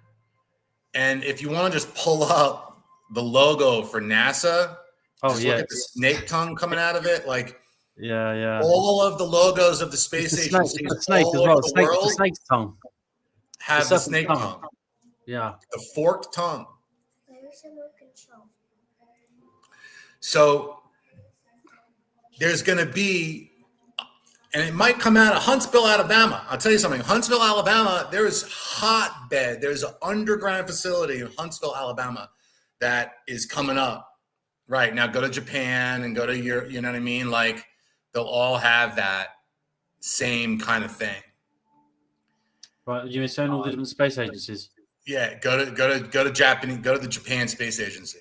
And if you want to just pull up the logo for NASA, look at the snake tongue coming out of it, like all of the logos of the space agencies all over the world, the snake tongue. Have the snake tongue. Yeah. The forked tongue. So there's going to be, and it might come out of Huntsville, Alabama. I'll tell you something. Huntsville, Alabama, there's an underground facility in Huntsville, Alabama that is coming up. Right. Now go to Japan and go to Europe, you know what I mean? Like they'll all have that same kind of thing. Right, you saying all the different space agencies? Yeah, go to Japan, go to the Japan Space Agency.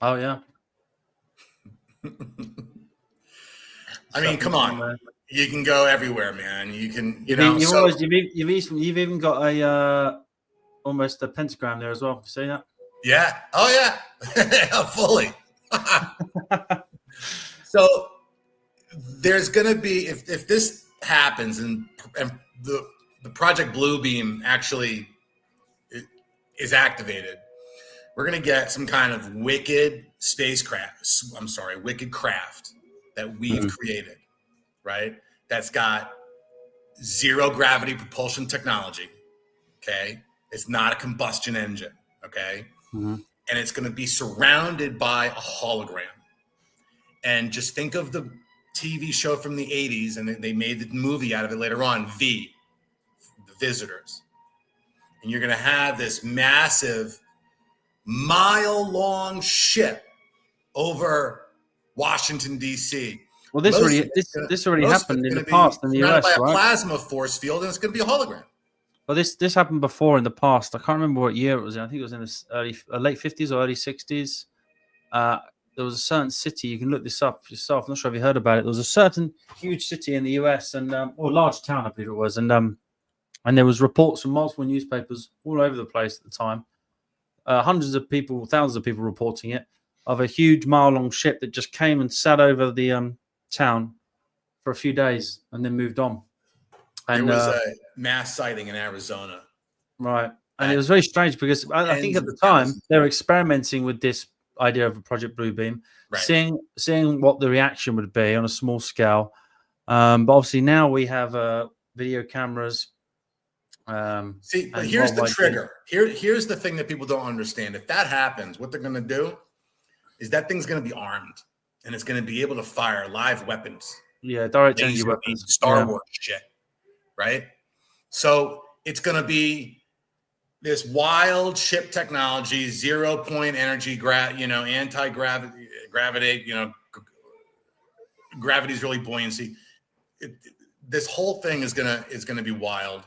Oh yeah. I mean, come on. You can go everywhere, man. You can, you've even got a almost a pentagram there as well. See that? Yeah. Oh yeah. Fully. So there's going to be, if this happens and the Project Blue Beam actually is activated, we're going to get some kind of wicked craft that we've created, right? That's got zero gravity propulsion technology. Okay. It's not a combustion engine. Okay. Mm-hmm. And it's going to be surrounded by a hologram. And just think of the TV show from the 80s, and they made the movie out of it later on, The Visitors. And you're going to have this massive, mile-long ship over Washington, D.C. Well, this already happened in the past in the US, right? By a plasma force field, and it's going to be a hologram. Well, this happened before in the past. I can't remember what year it was in. I think it was in the late 50s or early 60s. There was a certain city. You can look this up yourself. I'm not sure if you heard about it. There was a certain huge city in the US or large town, I believe it was. And there was reports from multiple newspapers all over the place at the time. Hundreds of people, thousands of people reporting it, of a huge mile-long ship that just came and sat over the town for a few days and then moved on. And there was a mass sighting in Arizona. Right. And it was very strange because I think at the time they were experimenting with this idea of a Project Blue Beam, right, seeing what the reaction would be on a small scale. But obviously now we have video cameras. But here's the trigger. Here's the thing that people don't understand. If that happens, what they're going to do is that thing's going to be armed, and it's going to be able to fire live weapons. Yeah, direct energy weapons. Star Wars shit, right? So it's going to be this wild ship technology, 0-point energy, anti-gravity, gravity's really buoyancy. This whole thing is gonna be wild.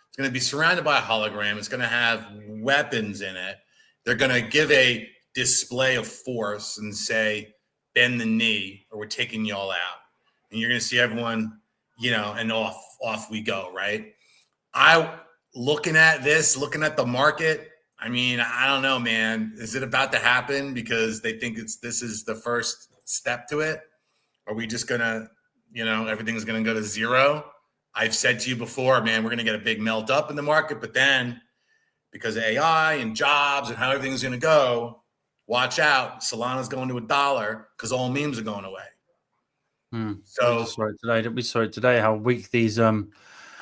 It's gonna be surrounded by a hologram. It's gonna have weapons in it. They're gonna give a display of force and say, "Bend the knee, or we're taking you all out." And you're gonna see everyone, and off we go. Right? Looking at the market. I mean, I don't know, man. Is it about to happen because they think this is the first step to it? Are we just gonna, everything's gonna go to zero? I've said to you before, man, we're gonna get a big melt up in the market, but then because of AI and jobs and how everything's gonna go, watch out. Solana's going to $1 because all memes are going away. So we saw it today how weak these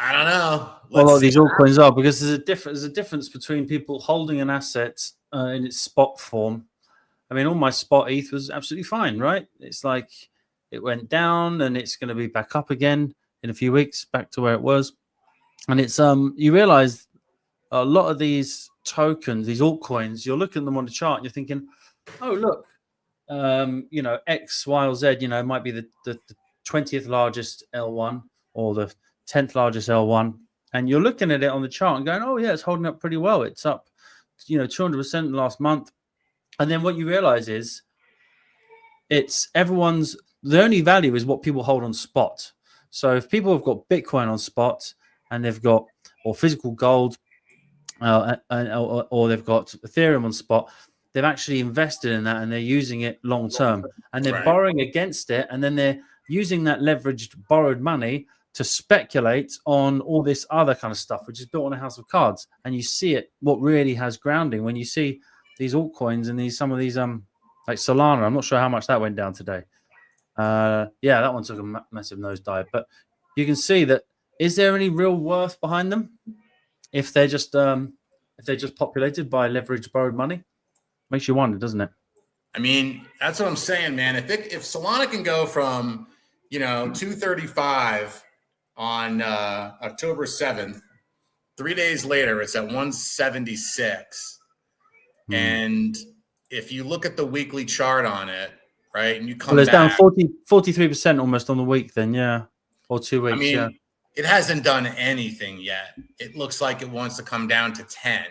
I don't know. A lot of these altcoins are, because there's a difference between people holding an asset in its spot form. I mean, all my spot ETH was absolutely fine, right? It's like it went down and it's going to be back up again in a few weeks, back to where it was. And it's you realize a lot of these tokens, these altcoins, you're looking at them on the chart and you're thinking, oh, look, X, Y, or Z, might be the 20th largest L1 or the 10th largest L1, and you're looking at it on the chart and going, oh yeah, it's holding up pretty well. It's up, 200% in the last month. And then what you realize is the only value is what people hold on spot. So if people have got Bitcoin on spot and they've got, or physical gold, or they've got Ethereum on spot, they've actually invested in that and they're using it long term, and they're borrowing against it, and then they're using that leveraged borrowed money to speculate on all this other kind of stuff, which is built on a house of cards. And you see it, what really has grounding, when you see these altcoins and some of these like Solana. I'm not sure how much that went down today. That one took a massive nosedive. But you can see that, is there any real worth behind them if they're just populated by leveraged borrowed money? Makes you wonder, doesn't it? I mean, that's what I'm saying, man. If Solana can go from 235 on October 7th, 3 days later, it's at 176. And if you look at the weekly chart on it, right, and you come it's back, down 43% almost on the week then, or 2 weeks. I mean, it hasn't done anything yet. It looks like it wants to come down to 10.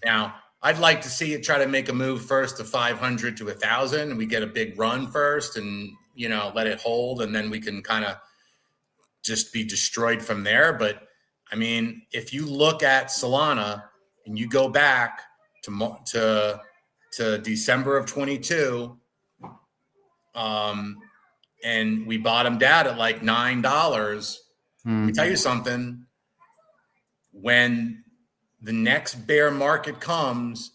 Now, I'd like to see it try to make a move first to 500 to 1,000, and we get a big run first and, let it hold, and then we can kind of just be destroyed from there. But I mean, if you look at Solana and you go back to December of 22, and we bottomed out at like $9. Let me tell you something. When the next bear market comes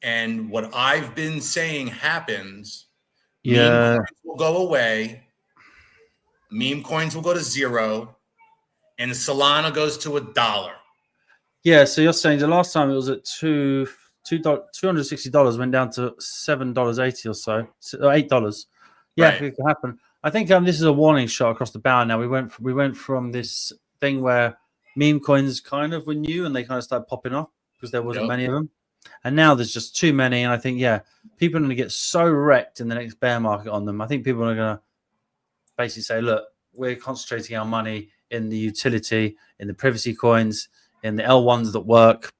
and what I've been saying happens, meme coins will go away, meme coins will go to zero, and Solana goes to $1. Yeah, so you're saying the last time it was at $260, went down to $7.80 or so, or $8. Yeah, right. It could happen. I think this is a warning shot across the bow. Now we went from this thing where meme coins kind of were new and they kind of started popping off because there wasn't many of them, and now there's just too many. And I think people are going to get so wrecked in the next bear market on them. I think people are going to basically say, look, we're concentrating our money in the utility, in the privacy coins, in the L1s that work.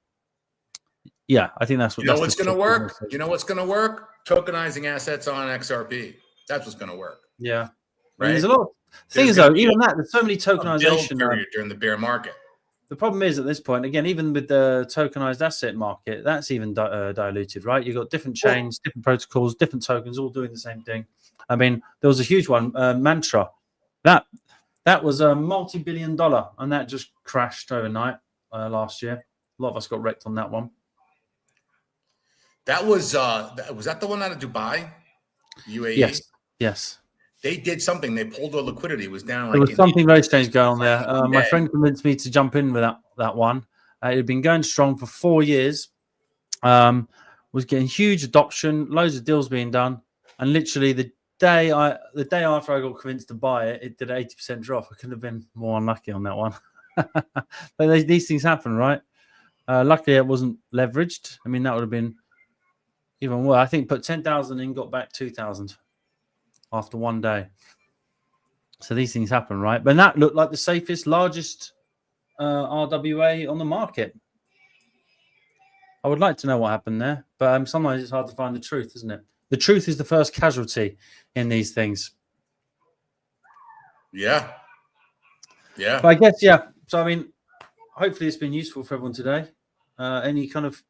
Yeah, I think that's what. What's going to work? You know what's going to work? Tokenizing assets on XRP. That's what's going to work. Yeah, right. There's a lot of things though. Even that, there's so many tokenization period during the bear market. The problem is at this point, again, even with the tokenized asset market, that's even diluted, right? You've got different chains, different protocols, different tokens, all doing the same thing. I mean, there was a huge one, Mantra. That was a multi-billion-dollar, and that just crashed overnight last year. A lot of us got wrecked on that one. That was that the one out of Dubai, UAE? Yes. They did something. They pulled their liquidity. It was down. There was something very strange going on there. My friend convinced me to jump in with that one. It had been going strong for 4 years. Was getting huge adoption, loads of deals being done, and literally the day after I got convinced to buy it, it did an 80% drop. I couldn't have been more unlucky on that one. But these things happen, right? Luckily, it wasn't leveraged. I mean, that would have been even worse. I think put 10,000 in, got back 2,000 after one day. So these things happen, right? But that looked like the safest, largest RWA on the market. I would like to know what happened there, but sometimes it's hard to find the truth, isn't it? The truth is the first casualty in these things. Yeah. But I guess, yeah. So, I mean, hopefully it's been useful for everyone today. Any kind of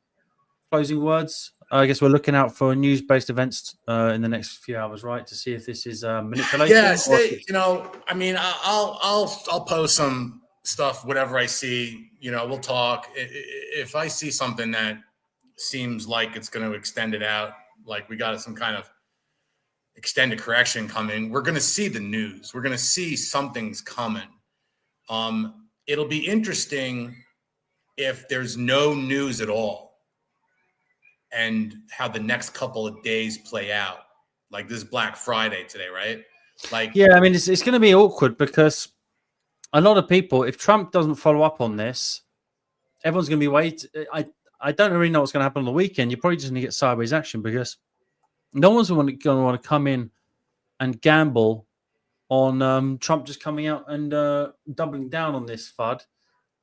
closing words? I guess we're looking out for news-based events in the next few hours, right, to see if this is manipulation. Yeah, I mean, I'll post some stuff, whatever I see. We'll talk. If I see something that seems like it's going to extend it out, like we got some kind of extended correction coming, we're going to see the news. We're going to see something's coming. It'll be interesting if there's no news at all and how the next couple of days play out. Like this Black Friday today, right? Yeah, I mean, it's going to be awkward because a lot of people, if Trump doesn't follow up on this, everyone's going to be waiting. I don't really know what's going to happen on the weekend. You're probably just going to get sideways action because no one's going to want to come in and gamble on Trump just coming out and doubling down on this FUD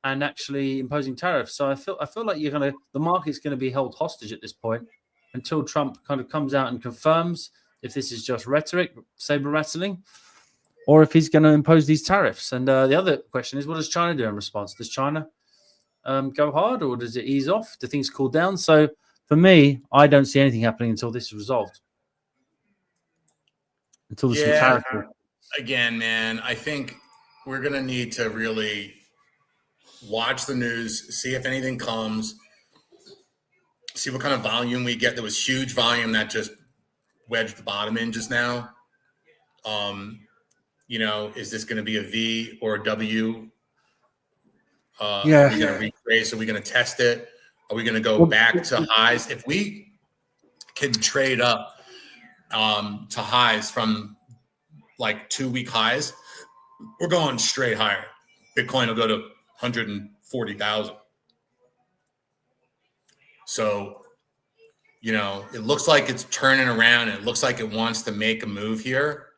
and actually imposing tariffs. So I feel like the market's going to be held hostage at this point until Trump kind of comes out and confirms if this is just rhetoric, saber rattling, or if he's going to impose these tariffs. And the other question is, what does China do in response? Does China go hard, or does it ease off? Do things cool down? So for me, I don't see anything happening until this is resolved. Until there's some clarity. Again, man, I think we're going to need to really watch the news, see if anything comes, see what kind of volume we get. There was huge volume that just wedged the bottom in just now. Is this going to be a V or a W? Are we going to retrace? Are we going to test it? Are we going to go back to highs? If we can trade up to highs from like 2-week highs, we're going straight higher. Bitcoin will go to 140,000. So, it looks like it's turning around. And it looks like it wants to make a move here.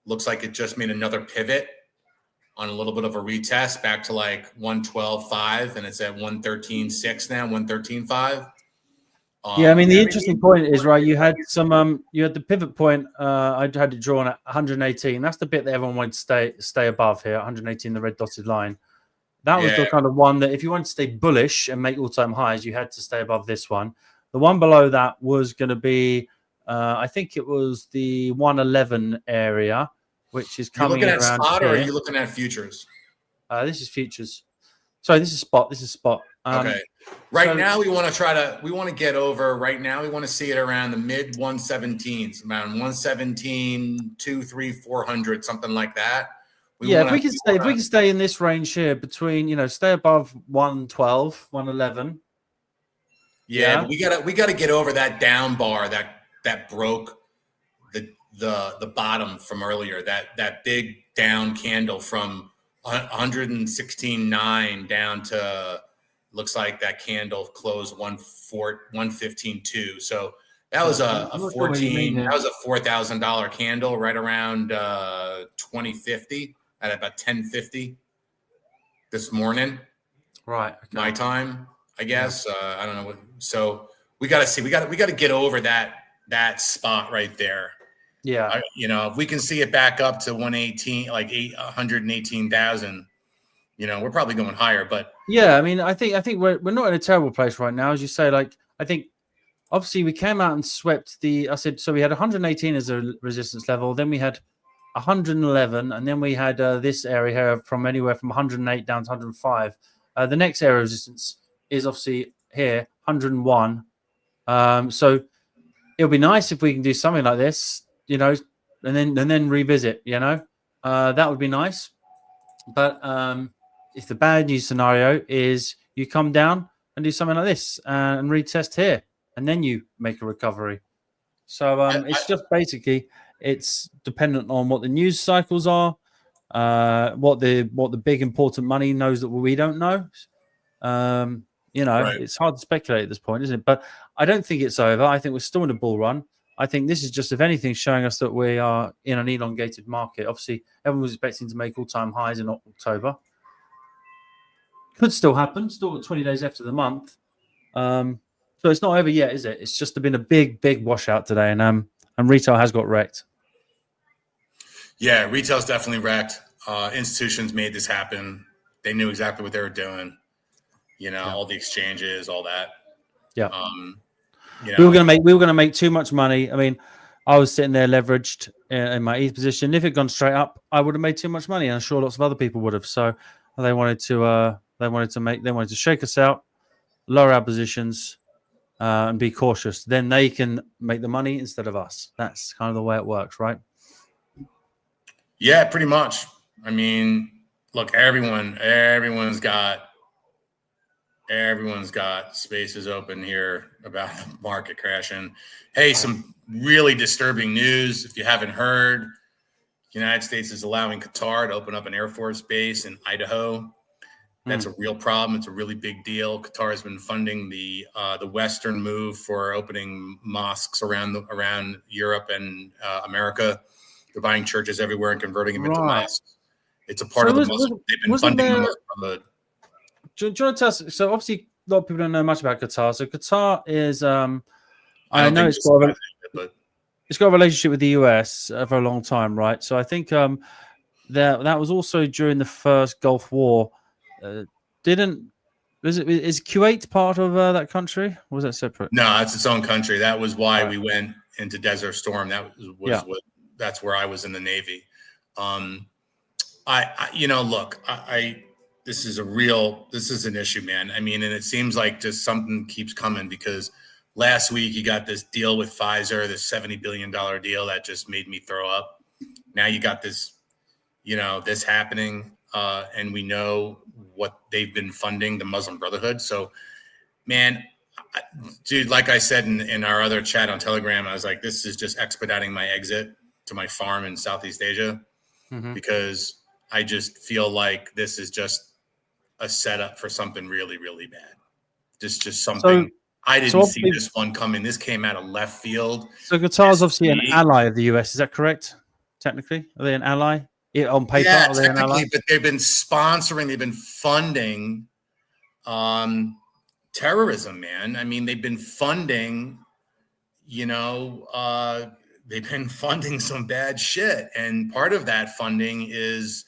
Looks like it just made another pivot on a little bit of a retest back to like 112.5, and it's at 113.6 now, 113.5. Yeah, I mean, the interesting point is, right, you had the pivot point. I had it drawn at 118. That's the bit that everyone wanted to stay above here, 118, the red dotted line. That was the kind of one that if you wanted to stay bullish and make all-time highs, you had to stay above this one. The one below that was going to be, I think it was the 111 area, which is coming around. Are you looking at spot or are you looking at futures? This is futures. Sorry, this is spot. Okay. Now we want to get over. Right now we want to see it around the mid 117s, around 117, 2, 3, 400, something like that. If we can stay in this range here between, stay above 112, 111. Yeah, but we gotta get over that down bar that broke the bottom from earlier. That big down candle from 116.9 down to, looks like that candle closed 115.2. So that was a $4,000 candle right around 2050 at about 10:50 this morning. Right. Okay. My time, I guess. I don't know. So we got to see. We got to get over that spot right there. Yeah. If we can see it back up to 118, like 118,000, we're probably going higher. But yeah, I mean, I think we're not in a terrible place right now, as you say. Like, I think obviously we came out and swept so we had 118 as a resistance level, then we had 111, and then we had this area here from anywhere from 108 down to 105. The next area of resistance is obviously here, 101. So it'll be nice if we can do something like this, and then revisit. That would be nice. But if the bad news scenario is you come down and do something like this and retest here, and then you make a recovery. So it's just basically it's dependent on what the news cycles are. what the big important money knows that we don't know. Right. It's hard to speculate at this point, isn't it? But I don't think it's over. I think we're still in a bull run. I think this is just, if anything, showing us that we are in an elongated market. Obviously, everyone was expecting to make all-time highs in October. Could still happen. Still got 20 days left of the month. So it's not over yet, is it? It's just been a big washout today, and retail has got wrecked. Yeah, retail's definitely wrecked. Institutions made this happen. They knew exactly what they were doing. All the exchanges, all that. Yeah. We were going to make too much money. I mean, I was sitting there leveraged in my ETH position. If it had gone straight up, I would have made too much money, and I'm sure lots of other people would have. So they wanted to shake us out, lower our positions, and be cautious. Then they can make the money instead of us. That's kind of the way it works, right? Yeah, pretty much. I mean, look, everyone's got spaces open here about the market crashing. Hey, some really disturbing news. If you haven't heard, the United States is allowing Qatar to open up an Air Force base in Idaho. That's a real problem. It's a really big deal. Qatar has been funding the Western move for opening mosques around Europe and America. They're buying churches everywhere and converting them into mosques. It's a part of the Muslim. They've been funding the Muslim Brotherhood. Do you want to tell us? So obviously, a lot of people don't know much about Qatar. So Qatar is, I know it's got a relationship with the US for a long time, right? So I think that was also during the first Gulf War. Is Kuwait part of that country? Or was that separate? No, it's its own country. That was why we went into Desert Storm. That's where I was in the Navy. This is an issue, man. I mean, and it seems like just something keeps coming, because last week you got this deal with Pfizer, this $70 billion deal that just made me throw up. Now you got this, this happening, and we know what they've been funding, the Muslim Brotherhood. So, man, dude, like I said in our other chat on Telegram, I was like, this is just expediting my exit to my farm in Southeast Asia, because I just feel like this is just a setup for something really, really bad. Just something. I didn't see this one coming. This came out of left field. So Qatar's obviously an ally of the US. Is that correct? Technically, are they an ally? On paper, yeah, are they an ally? But they've been sponsoring, they've been funding terrorism, man. I mean, they've been funding, they've been funding some bad shit. And part of that funding is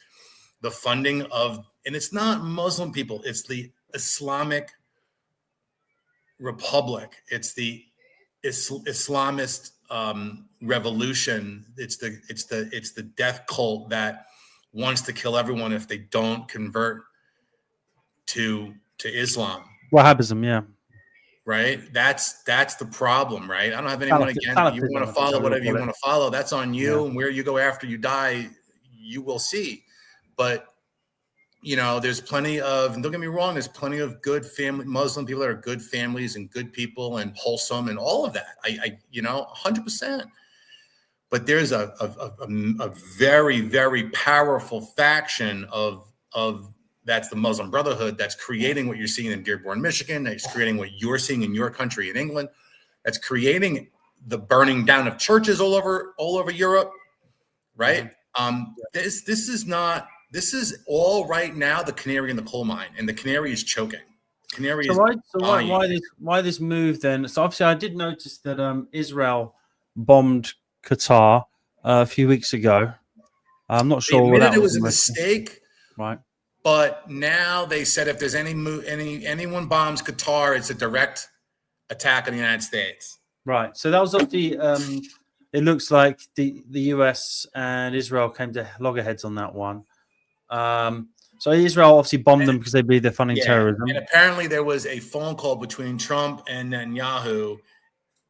the funding of, and it's not Muslim people, it's the Islamic Republic. It's the Islamist revolution. It's the death cult that wants to kill everyone if they don't convert to Islam. Wahhabism, yeah. Right. That's the problem, right? I don't have anyone against you. Want to follow whatever you want to follow. That's on you. Yeah. And where you go after you die, you will see. But there's plenty of, and don't get me wrong, there's plenty of good family Muslim people that are good families and good people and wholesome and all of that. I 100%. But there's a very, very powerful faction of that's the Muslim Brotherhood that's creating what you're seeing in Dearborn, Michigan. That's creating what you're seeing in your country in England. That's creating the burning down of churches all over Europe, right? This is all right now the canary in the coal mine, and the canary is choking. Why this move then? So obviously, I did notice that Israel bombed Qatar a few weeks ago. I'm not sure whether it was a mistake, right? But now they said if there's anyone bombs Qatar, it's a direct attack on the United States. Right. So that was obviously. It looks like the US and Israel came to loggerheads on that one. So Israel obviously bombed them because they believe they're funding terrorism. And apparently there was a phone call between Trump and Netanyahu,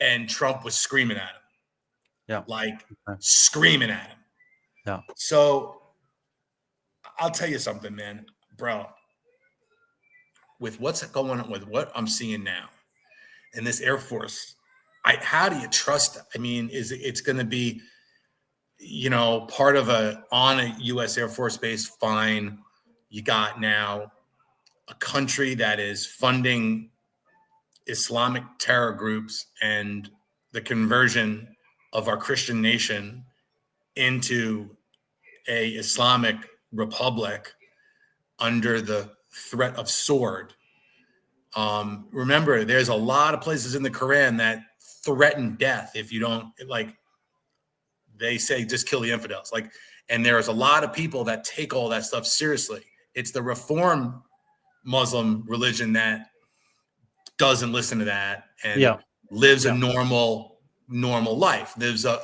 and Trump was screaming at him. Yeah. Screaming at him. Yeah. So I'll tell you something, man, bro. With what's going on, with what I'm seeing now in this Air Force, how do you trust? I mean, it's going to be part of on a U.S. Air Force base, fine. You got now a country that is funding Islamic terror groups and the conversion of our Christian nation into a Islamic republic under the threat of sword. Remember, there's a lot of places in the Quran that threaten death if you don't, like, they say just kill the infidels. Like, and there's a lot of people that take all that stuff seriously. It's the Reform Muslim religion that doesn't listen to that and lives a normal life, lives a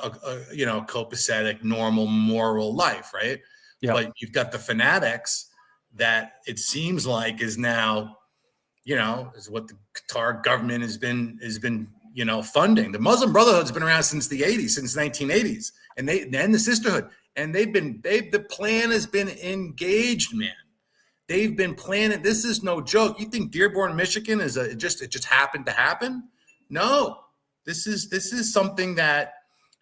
copacetic, normal, moral life, right? Yeah. But you've got the fanatics that it seems like is now, is what the Qatar government has been funding. The Muslim Brotherhood has been around since the 80s, since 1980s, and the Sisterhood, and the plan has been engaged, man. They've been planning. This is no joke. You think Dearborn, Michigan it just happened to happen? No, this is something that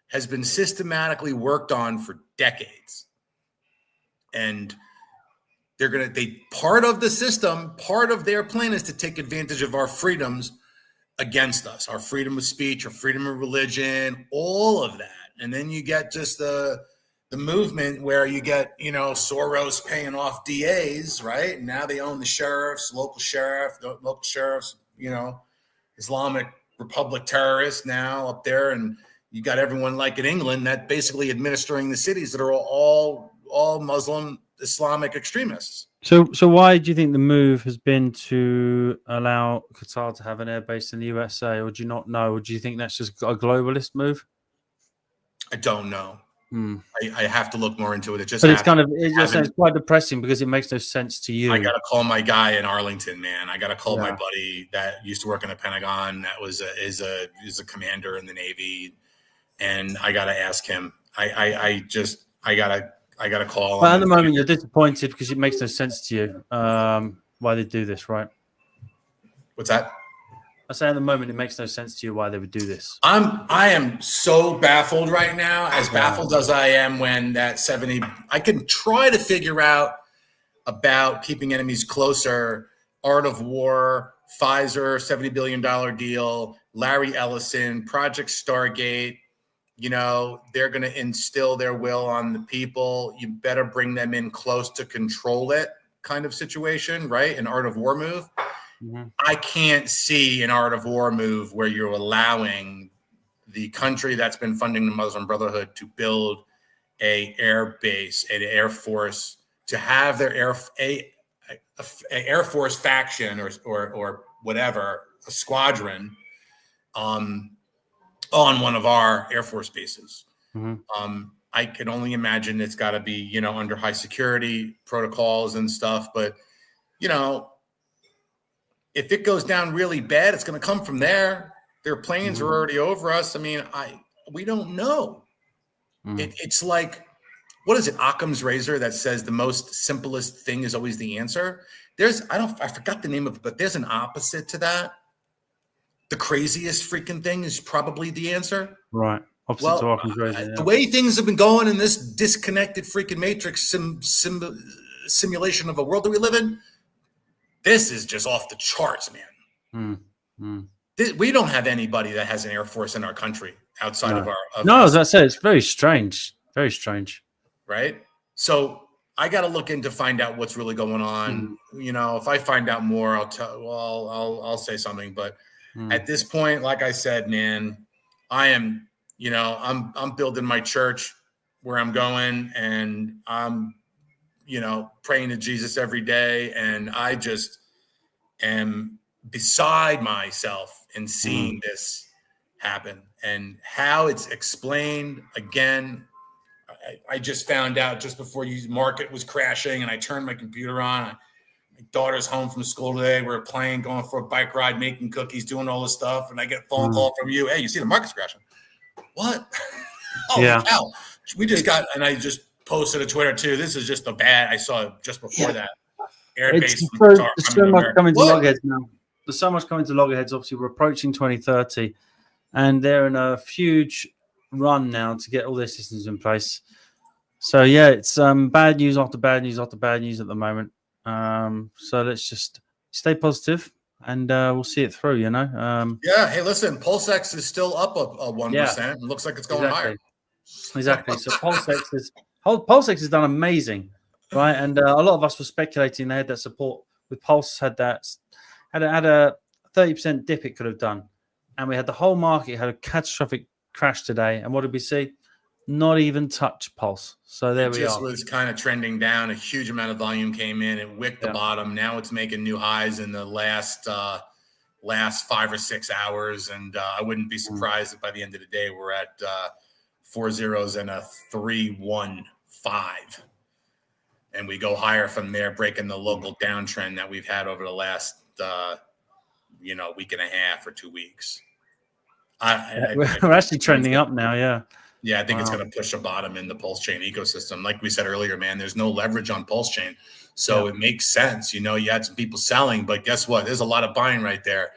has been systematically worked on for decades, and part of the system, part of their plan is to take advantage of our freedoms against us, our freedom of speech, our freedom of religion, all of that. And then you get just the movement where you get, Soros paying off DAs, right? And now they own the sheriffs, local sheriffs, Islamic Republic terrorists now up there. And you got everyone like in England that basically administering the cities that are all Muslim Islamic extremists. So why do you think the move has been to allow Qatar to have an airbase in the USA, or do you not know? Or do you think that's just a globalist move? I don't know. I have to look more into it. But it's quite depressing because it makes no sense to you. I got to call my guy in Arlington, man. I got to call my buddy that used to work in the Pentagon. That is a commander in the Navy, and I got to ask him. I got to call. But at the moment, you're disappointed because it makes no sense to you why they do this, right? What's that? I say at the moment, it makes no sense to you why they would do this. I am so baffled right now, as baffled as I am when that 70. I can try to figure out about keeping enemies closer, Art of War, Pfizer, $70 billion deal, Larry Ellison, Project Stargate. They're going to instill their will on the people. You better bring them in close to control it kind of situation, right? An Art of War move. Mm-hmm. I can't see an Art of War move where you're allowing the country that's been funding the Muslim Brotherhood to build a air base, an air force, to have their air force faction or whatever, a squadron on one of our Air Force bases. Mm-hmm. I can only imagine it's got to be, under high security protocols and stuff. But, if it goes down really bad, it's going to come from there. Their planes are already over us. I mean, we don't know. Mm-hmm. It's like, what is it? Occam's razor that says the most simplest thing is always the answer. I forgot the name of it, but there's an opposite to that. The craziest freaking thing is probably the answer. Right. Opposite to Occam's razor. The way things have been going in this disconnected freaking matrix simulation of a world that we live in, this is just off the charts, man. We don't have anybody that has an Air Force in our country outside of our. As I said, it's very strange. Very strange. Right? So I got to look in to find out what's really going on. If I find out more, I'll say something. But at this point, like I said, man, I am, I'm building my church where I'm going, and I'm, praying to Jesus every day. And I just am beside myself in seeing this happen and how it's explained. Again, I just found out just before market was crashing, and I turned my computer on. My daughter's home from school today. We're playing, going for a bike ride, making cookies, doing all this stuff. And I get a phone call from you. Hey, you see the market's crashing. What? Hell. We just got, and I just posted a Twitter too. This is just bad. I saw just before that. Airbase. There's so much coming to loggerheads now. There's so much coming to loggerheads. Obviously, we're approaching 2030, and they're in a huge run now to get all their systems in place. So yeah, it's bad news after bad news after bad news at the moment. So let's just stay positive and we'll see it through. Yeah. Hey, listen, PulseX is still up a 1%. Yeah, It looks like it's going higher. Exactly. So PulseX has done amazing, right? And a lot of us were speculating they had that support with Pulse had a 30% dip it could have done, and we had the whole market had a catastrophic crash today. And what did we see? Not even touch Pulse. So there we are. It just was kind of trending down. A huge amount of volume came in. It wicked the bottom. Now it's making new highs in the last 5 or 6 hours. And I wouldn't be surprised if by the end of the day we're at 4 zeros and a 315. And we go higher from there, breaking the local downtrend that we've had over the last week and a half or 2 weeks. We're actually trending up now, yeah. Yeah, I think it's going to push a bottom in the Pulse Chain ecosystem. Like we said earlier, man, there's no leverage on Pulse Chain. So it makes sense. You had some people selling, but guess what? There's a lot of buying right there.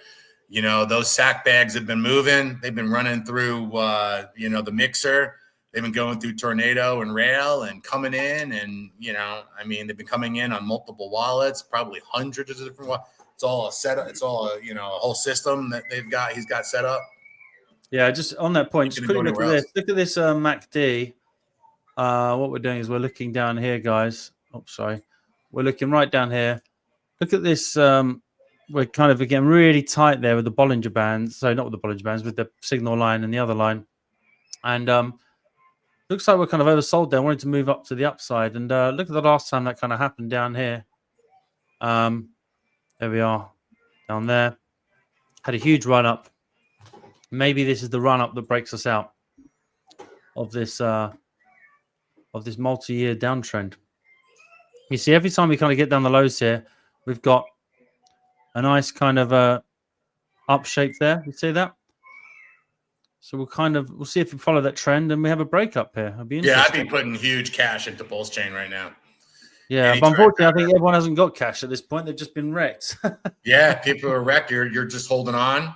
Those sack bags have been moving. They've been running through, the mixer. They've been going through Tornado and Rail and coming in. And, they've been coming in on multiple wallets, probably hundreds of different wallets. It's all a setup. It's all a whole system that he's got set up. Yeah, just on that point, just quickly look at this. Look at this MACD. What we're doing is we're looking down here, guys. Oh, sorry. We're looking right down here. Look at this. We're kind of, again, really tight there with the Bollinger Bands. So not with the Bollinger Bands, with the signal line and the other line. And looks like we're kind of oversold there. Wanting to move up to the upside. And look at the last time that kind of happened down here. There we are. Down there. Had a huge run up. Maybe this is the run-up that breaks us out of this multi-year downtrend. You see, every time we kind of get down the lows here, we've got a nice kind of up shape there. You see that? So we'll see if we follow that trend and we have a break up here. It'll be interesting. I'd be putting huge cash into Pulse Chain right now. Yeah, but unfortunately, I think everyone hasn't got cash at this point. They've just been wrecked. Yeah, people are wrecked. You're just holding on.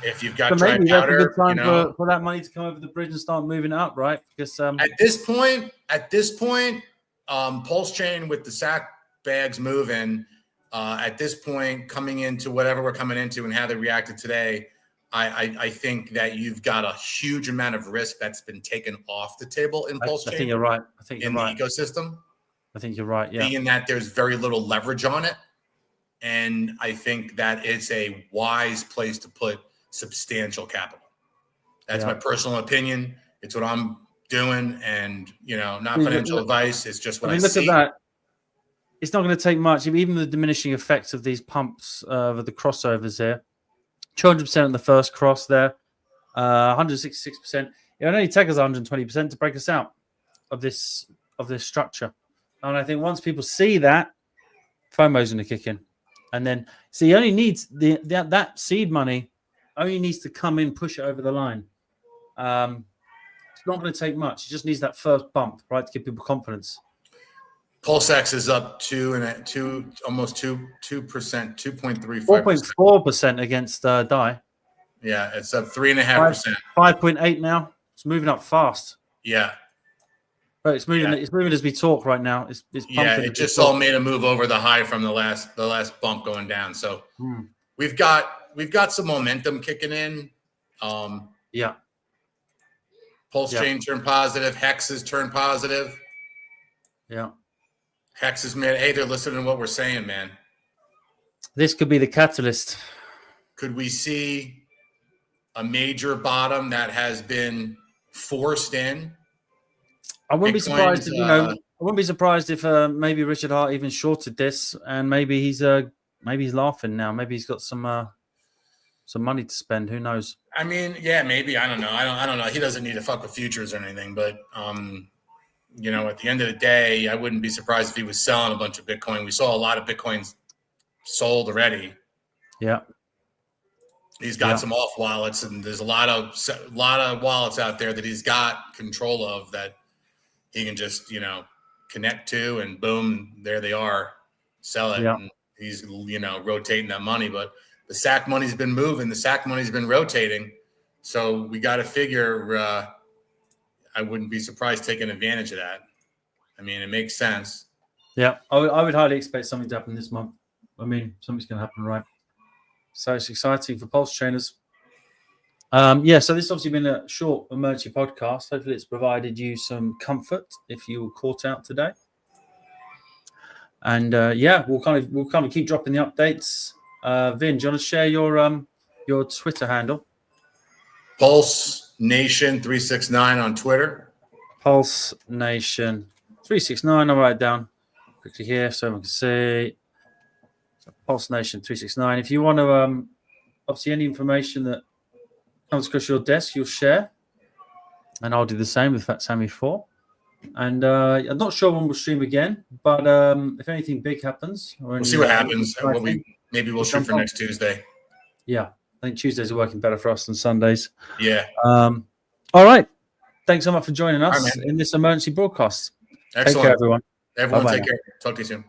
If you've got dry powder, that's a good time for that money to come over the bridge and start moving it up, right? Because at this point, Pulse Chain with the sack bags moving, at this point, coming into whatever we're coming into and how they reacted today, I think that you've got a huge amount of risk that's been taken off the table in Pulse Chain. I think you're right. I think in the ecosystem. I think you're right. Yeah, being that there's very little leverage on it. And I think that it's a wise place to put substantial capital. That's my personal opinion. It's what I'm doing. And, not financial advice. It's just what I see. Look at that. It's not going to take much. Even the diminishing effects of these pumps of the crossovers here. 200% on the first cross there. 166%. It only take us 120% to break us out of this structure. And I think once people see that, FOMO's going to kick in. And then, see, he only needs that seed money only needs to come in, push it over the line. It's not going to take much. It just needs that first bump, right, to give people confidence. PulseX is up almost 2%, 2.35%. 4.4% against DAI. Yeah, it's up 3.5%. 5.8 now. It's moving up fast. Yeah. But it's moving. Yeah. It's moving as we talk right now. It's pumping. Yeah, it just all made a move over the high from the last bump going down. So we've got some momentum kicking in. Yeah. Pulse Chain turned positive. Hex has turned positive. Yeah. Hex is made. Hey, they're listening to what we're saying, man. This could be the catalyst. Could we see a major bottom that has been forced in? I wouldn't be surprised if, I wouldn't be surprised if maybe Richard Hart even shorted this, and maybe he's laughing now. Maybe he's got some money to spend. Who knows? I mean, yeah, maybe. I don't know. I don't know. He doesn't need to fuck with futures or anything, but at the end of the day, I wouldn't be surprised if he was selling a bunch of Bitcoin. We saw a lot of Bitcoins sold already. Yeah. He's got some off wallets, and there's a lot of wallets out there that he's got control of that he can just, connect to, and boom, there they are, sell it. Yeah. And he's, rotating that money. But the SAC money's been moving. The SAC money's been rotating. So we got to figure, I wouldn't be surprised taking advantage of that. I mean, it makes sense. Yeah, I would highly expect something to happen this month. I mean, something's going to happen, right? So it's exciting for pulse trainers. So this has obviously been a short emergency podcast. Hopefully it's provided you some comfort if you were caught out today. And we'll kind of keep dropping the updates. Vin, do you want to share your Twitter handle? Pulse Nation 369 on Twitter. Pulse Nation 369. I'll write it down quickly here so everyone can see. So Pulse Nation 369. If you want to, obviously, any information that comes across your desk, you'll share. And I'll do the same with Fat Sammy 4. And I'm not sure when we'll stream again, but if anything big happens, we'll see what happens. Maybe we'll shoot for next Tuesday. Yeah, I think Tuesdays are working better for us than Sundays. Yeah. All right. Thanks so much for joining us in this emergency broadcast. Excellent. Take care, everyone. Everyone, Bye-bye take care. Talk to you soon.